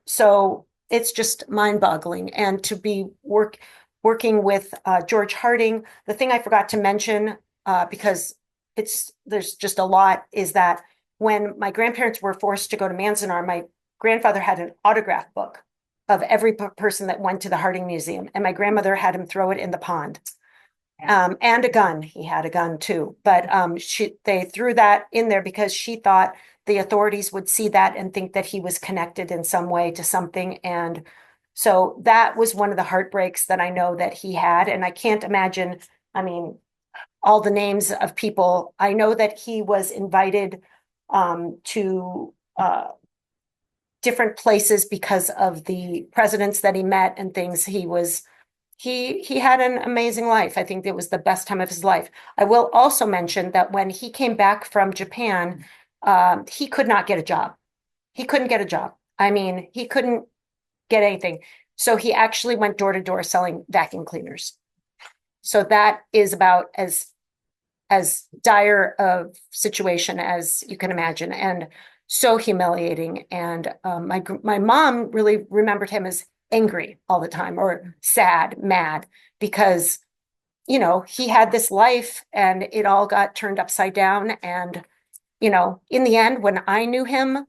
So it's just mind-boggling. And to be working with George Harding, the thing I forgot to mention, because there's just a lot, is that when my grandparents were forced to go to Manzanar, my grandfather had an autograph book of every person that went to the Harding Museum, and my grandmother had him throw it in the pond. And a gun. He had a gun too, but they threw that in there because she thought the authorities would see that and think that he was connected in some way to something. And so that was one of the heartbreaks that I know that he had. And I can't imagine, I mean, all the names of people. I know that he was invited to different places because of the presidents that he met and things. He had an amazing life. I think it was the best time of his life. I will also mention that when he came back from Japan, he could not get a job. He couldn't get a job. I mean, he couldn't get anything. So he actually went door to door selling vacuum cleaners. So that is about as dire of situation as you can imagine, and so humiliating. And my mom really remembered him as angry all the time, or sad, mad, because he had this life and it all got turned upside down. And in the end, when I knew him,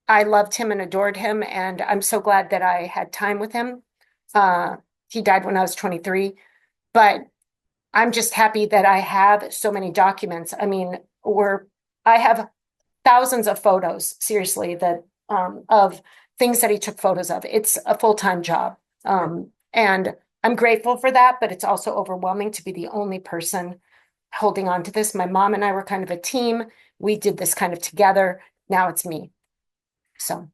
I loved him and adored him, and I'm so glad that I had time with him. He died when I was 23, but I'm just happy that I have so many documents. I mean, I have thousands of photos, seriously, that of things that he took photos of. It's a full-time job. And I'm grateful for that, but it's also overwhelming to be the only person holding on to this. My mom and I were kind of a team. We did this kind of together. Now it's me. So.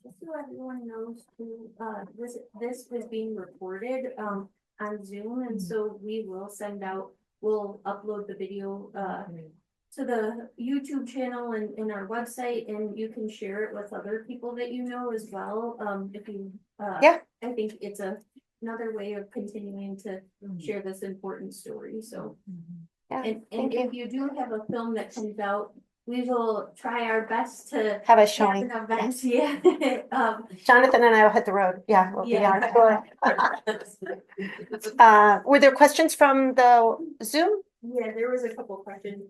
Just so everyone knows, this was being recorded on Zoom, and so we'll upload the video to the YouTube channel and in our website, and you can share it with other people that you know as well. If you I think it's another way of continuing to share this important story. So and if you do have a film that comes out, we will try our best to have a showing. Yeah. Jonathan and I will hit the road. Yeah, we'll be on tour. Were there questions from the Zoom? Yeah, there was a couple questions.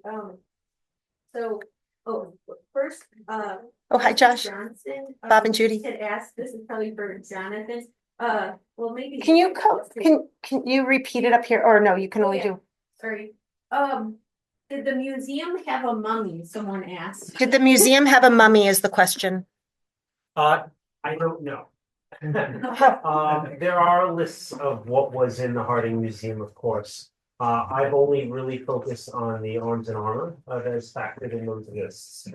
First, hi, Josh. Johnson, Bob and Judy had asked. This is probably for Jonathan. Well, maybe can you repeat it up here, or no? You can only do. Sorry. Did the museum have a mummy? Someone asked. Did the museum have a mummy? Is the question. I don't know. There are lists of what was in the Harding Museum, of course. I've only really focused on the arms and armor that is factored in those lists.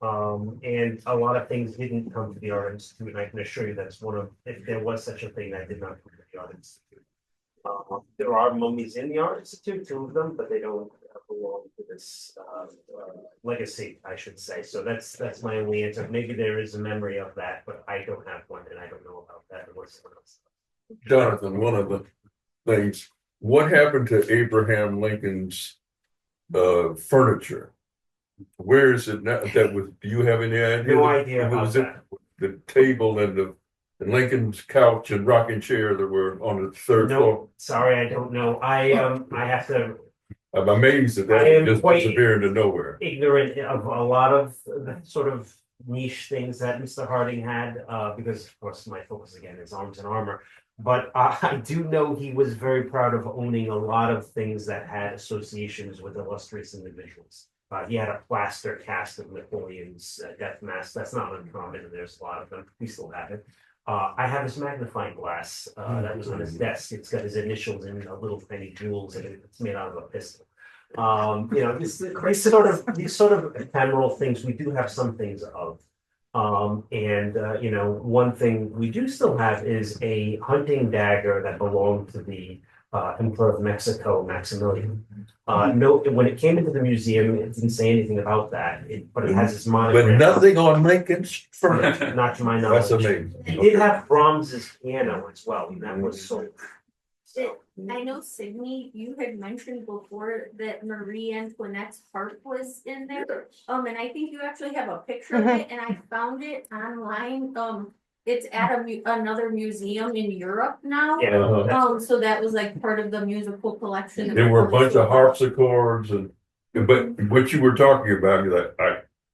And a lot of things didn't come to the Art Institute, and I can assure you that's one of, if there was such a thing, that did not come to the Art Institute. There are mummies in the Art Institute, 2 of them, but they don't belong to this legacy, I should say. So that's my only answer. Maybe there is a memory of that, but I don't have one, and I don't know about that unless someone else does. Jonathan, one of the things, what happened to Abraham Lincoln's furniture? Where is it now? Do you have any idea? No idea about Was it that. the table and Lincoln's couch and rocking chair that were on the 3rd floor? No, sorry, I don't know. I have to. I'm amazed that I am just quite disappeared into nowhere. ignorant of a lot of the sort of niche things that Mr. Harding had, because of course my focus again is arms and armor. But I do know he was very proud of owning a lot of things that had associations with illustrious individuals. He had a plaster cast of Napoleon's death mask. That's not uncommon, and there's a lot of them. We still have it. I have his magnifying glass that was on his desk. It's got his initials and little tiny jewels, and it's made out of a pistol. You know, these sort of ephemeral things. We do have some things of. You know, one thing we do still have is a hunting dagger that belonged to the Emperor of Mexico, Maximilian. No, when it came into the museum, it didn't say anything about that, but it has its monogram. But nothing on Lincoln's furniture. Not to my knowledge. That's amazing. He did have Brahms's piano as well, and that was sold. I know Sydney, you had mentioned before that Marie Antoinette's harp was in there. And I think you actually have a picture of it, and I found it online. It's at another museum in Europe now. Yeah. So that was like part of the musical collection. There were a bunch of harpsichords but what you were talking about,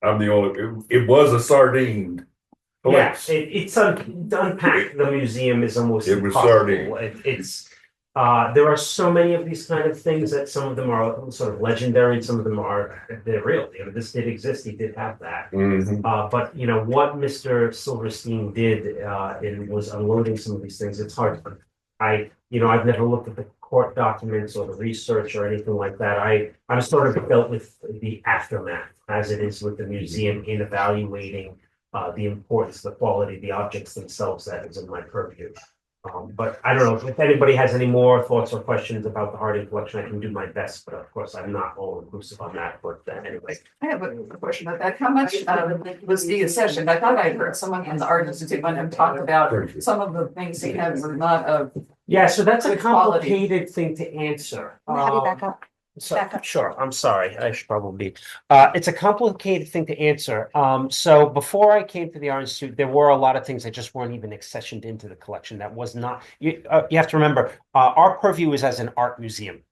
I'm the only, it was a sardine place. Yeah, it's to unpack the museum is almost It was impossible. sardine. It's there are so many of these kind of things that some of them are sort of legendary, some of them they're real. You know, this did exist, he did have that. But you know what Mr. Silverstein did was unloading some of these things. It's hard. I've never looked at the court documents or the research or anything like that. I'm sort of dealt with the aftermath as it is with the museum in evaluating the importance, the quality, the objects themselves. That is in my purview. But I don't know if anybody has any more thoughts or questions about the Harding collection. I can do my best, but of course I'm not all inclusive on that. But anyway, I have a question about that. How much was deaccessioned? I thought I heard someone from the Art Institute when I talked about some of the things he had were not of. yeah, so that's a good quality. complicated thing to answer. Have you back up? So, sure, I'm sorry, I should probably. It's a complicated thing to answer. So before I came to the Art Institute, there were a lot of things that just weren't even accessioned into the collection. That was not, you have to remember, our purview is as an art museum.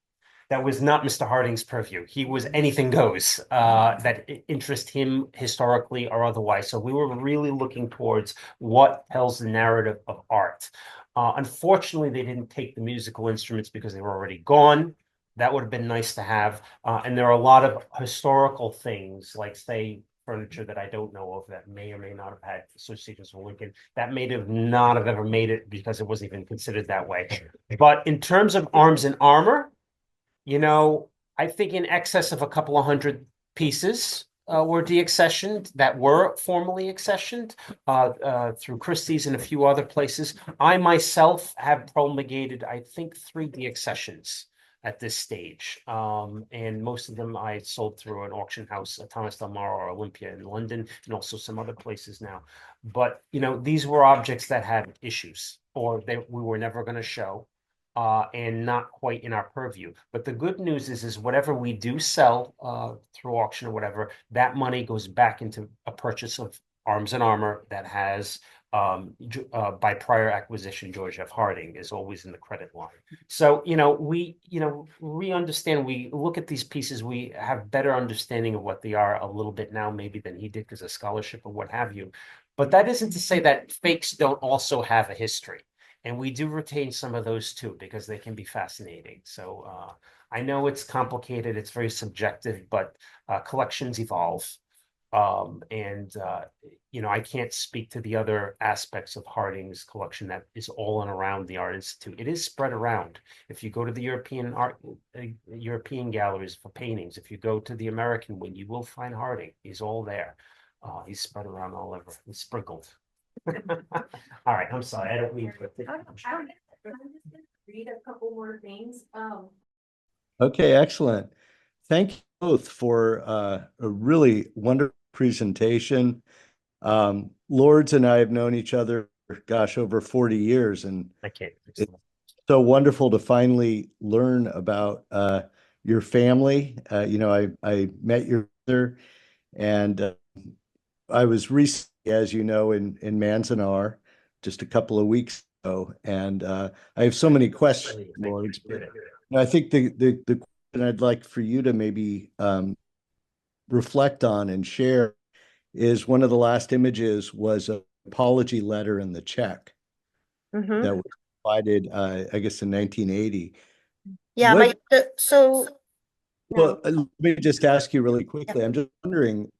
That was not Mr. Harding's purview. He was anything goes that interest him historically or otherwise. So we were really looking towards what tells the narrative of art. Unfortunately, they didn't take the musical instruments because they were already gone. That would have been nice to have. And there are a lot of historical things, like say furniture that I don't know of that may or may not have had associations with Lincoln. That may have not have ever made it because it wasn't even considered that way. But in terms of arms and armor, you know, I think in excess of a couple of hundred pieces were deaccessioned that were formally accessioned through Christie's and a few other places. I myself have promulgated, I think, 3 deaccessions at this stage. And most of them I sold through an auction house, Thomas Del Mar or Olympia in London, and also some other places now. But, you know, these were objects that had issues or we were never going to show and not quite in our purview. But the good news is whatever we do sell through auction or whatever, that money goes back into a purchase of arms and armor that has by prior acquisition, George F. Harding is always in the credit line. So, we understand, we look at these pieces, we have better understanding of what they are a little bit now, maybe than he did because of scholarship or what have you. But that isn't to say that fakes don't also have a history. And we do retain some of those too, because they can be fascinating. So I know it's complicated, it's very subjective, but collections evolve. I can't speak to the other aspects of Harding's collection that is all and around the Art Institute. It is spread around. If you go to the European galleries for paintings, if you go to the American wing, you will find Harding. He's all there. He's spread around all over. He's sprinkled. All right, I'm sorry. I don't mean to. read a couple more things. Okay, excellent. Thank you both for a really wonderful presentation. Lourdes and I have known each other, gosh, over 40 years, and I can't. it's so wonderful to finally learn about your family. I met your mother, and I was recently, as you know, in Manzanar just a couple of weeks ago, and I have so many questions, Lourdes. But I think the question I'd like for you to maybe reflect on and share is one of the last images was an apology letter in the check that was provided, I guess, in 1980. Yeah, Well, let me just ask you really quickly. I'm just wondering,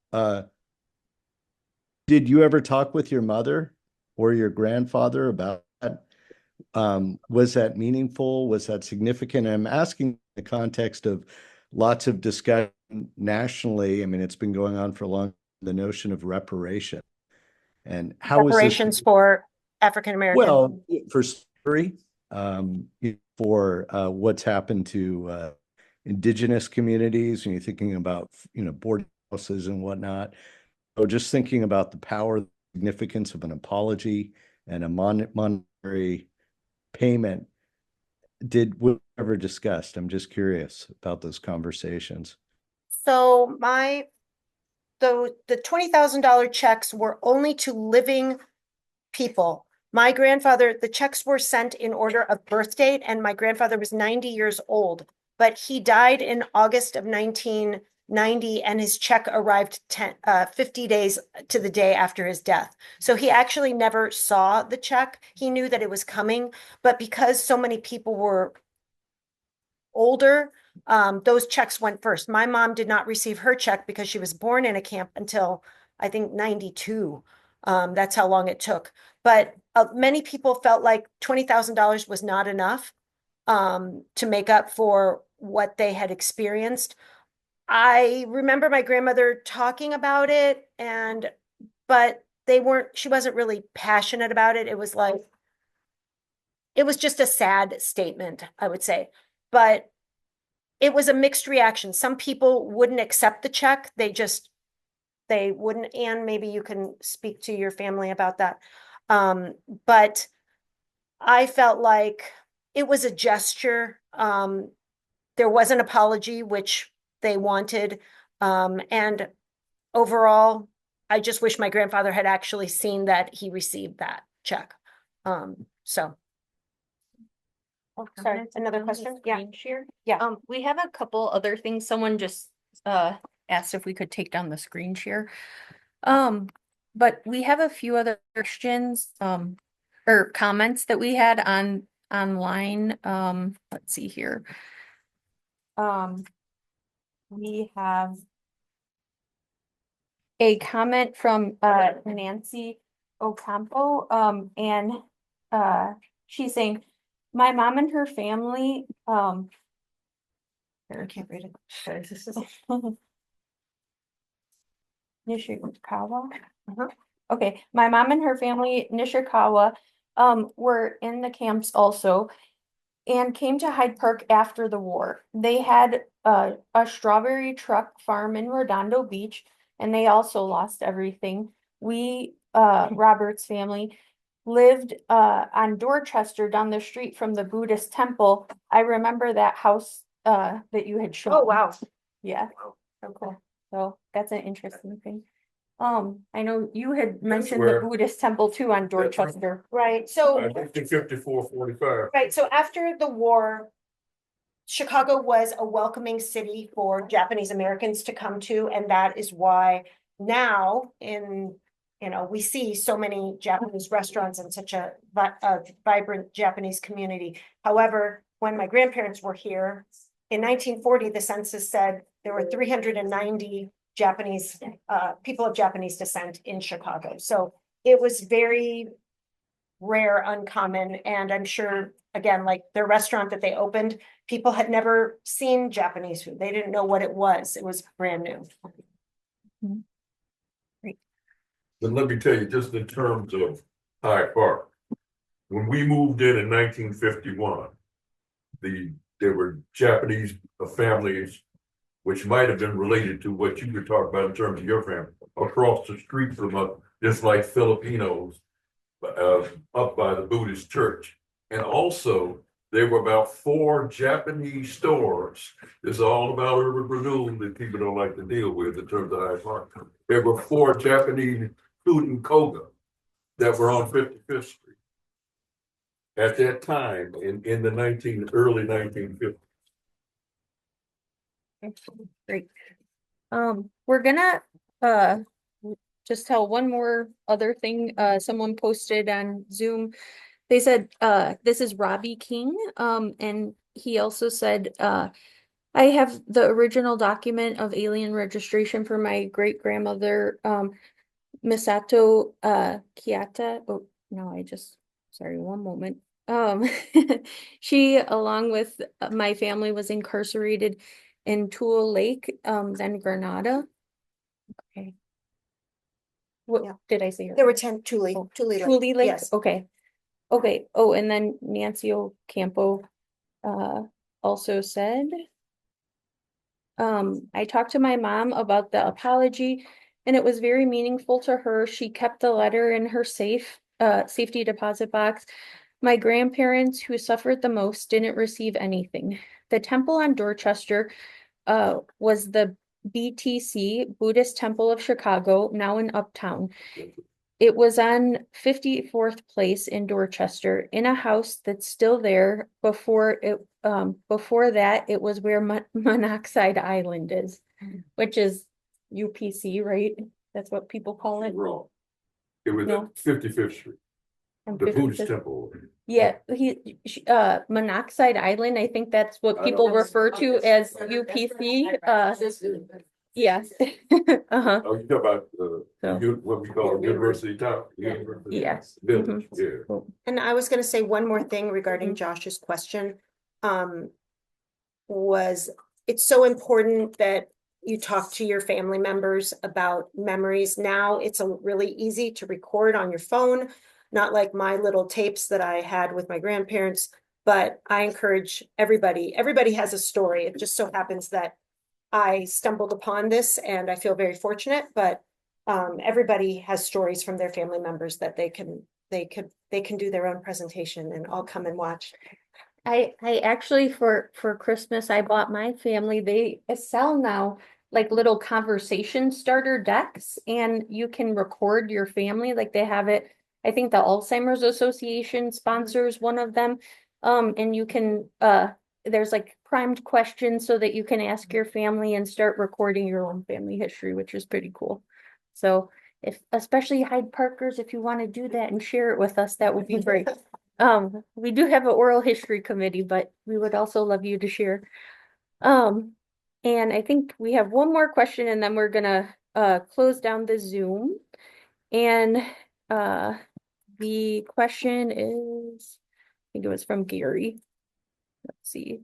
did you ever talk with your mother or your grandfather about that? Was that meaningful? Was that significant? I'm asking in the context of lots of discussion nationally. I mean, it's been going on for a long time, the notion of reparation. And how was this? Reparations for African American. Well, for slavery, for what's happened to indigenous communities, and you're thinking about, boarding houses and whatnot. So just thinking about the power, the significance of an apology and a monetary payment. Was ever discussed? I'm just curious about those conversations. So the $20,000 checks were only to living people. My grandfather, the checks were sent in order of birth date, and my grandfather was 90 years old, but he died in August of 1990, and his check arrived 50 days to the day after his death. So he actually never saw the check. He knew that it was coming, but because so many people were older, those checks went first. My mom did not receive her check because she was born in a camp until, I think, 92. That's how long it took. But many people felt like $20,000 was not enough to make up for what they had experienced. I remember my grandmother talking about it, but she wasn't really passionate about it. It was just a sad statement, I would say. But it was a mixed reaction. Some people wouldn't accept the check. They wouldn't. And maybe you can speak to your family about that. But I felt like it was a gesture. There was an apology, which they wanted. And overall, I just wish my grandfather had actually seen that he received that check. Oh, sorry, another question? Yeah. Share? Yeah. We have a couple other things. Someone just asked if we could take down the screen share. But we have a few other questions or comments that we had online. Let's see here. We have a comment from Nancy Ocampo, and she's saying, my mom and her family, I can't read it. Nishikawa. Okay, my mom and her family, Nishikawa, were in the camps also and came to Hyde Park after the war. They had a strawberry truck farm in Redondo Beach, and they also lost everything. We, Robert's family, lived on Dorchester down the street from the Buddhist temple. I remember that house that you had shown. Oh, wow. Yeah. So cool. So that's an interesting thing. I know you had mentioned the Buddhist temple too on Dorchester. Right. So 1954-45. right. So after the war, Chicago was a welcoming city for Japanese Americans to come to, and that is why now we see so many Japanese restaurants and such a vibrant Japanese community. However, when my grandparents were here in 1940, the census said there were 390 Japanese people of Japanese descent in Chicago. So it was very rare, uncommon, and I'm sure, again, like their restaurant that they opened, people had never seen Japanese food. They didn't know what it was. It was brand new. But let me tell you, just in terms of Hyde Park, when we moved in 1951, there were Japanese families, which might have been related to what you were talking about in terms of your family, across the street from us, just like Filipinos, up by the Buddhist church. And also, there were about 4 Japanese stores. It's all about urban renewal that people don't like to deal with in terms of Hyde Park. There were 4 Japanese food and koga that were on 55th Street at that time in the early 1950s. Great. We're gonna just tell one more other thing. Someone posted on Zoom. They said this is Robbie King. And he also said I have the original document of alien registration for my great grandmother Misato Kiyata. Oh no, sorry, one moment. She, along with my family, was incarcerated in Tule Lake, then Granada. Okay. What did I say? There were 10 Tule Lake. Lake. Yes. Okay. Okay. Oh, and then Nancy Ocampo also said, I talked to my mom about the apology, and it was very meaningful to her. She kept the letter in her safety deposit box. My grandparents, who suffered the most, didn't receive anything. The temple on Dorchester was the BTC, Buddhist Temple of Chicago, now in Uptown. It was on 54th Place in Dorchester, in a house that's still there. Before that, it was where Monoxide Island is, which is UPC, right? That's what people call it. Wrong. It was No. at 55th Street, On the 55th. Buddhist temple. Yeah, Monoxide Island, I think that's what people refer to as UPC. Yeah. Uh-huh. Oh, you talk about what we call University Town. University Yes. Village. Yeah. And I was gonna say one more thing regarding Josh's question. Was it's so important that you talk to your family members about memories. Now it's really easy to record on your phone, not like my little tapes that I had with my grandparents, but I encourage everybody has a story. It just so happens that I stumbled upon this and I feel very fortunate, but everybody has stories from their family members that they can do their own presentation and I'll come and watch. I actually for Christmas I bought my family, they sell now like little conversation starter decks, and you can record your family. Like they have it, I think the Alzheimer's Association sponsors one of them. And you can there's like primed questions so that you can ask your family and start recording your own family history, which is pretty cool. So especially Hyde Parkers, if you want to do that and share it with us, that would be great. We do have an oral history committee, but we would also love you to share. And I think we have one more question and then we're gonna close down the Zoom. And the question is, I think it was from Gary. Let's see.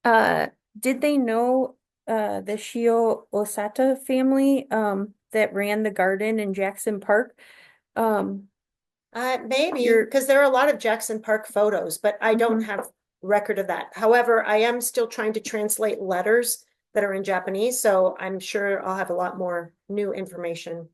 Did they know the Shio Osata family that ran the garden in Jackson Park? Maybe, because there are a lot of Jackson Park photos, but I don't have record of that. However, I am still trying to translate letters that are in Japanese, so I'm sure I'll have a lot more new information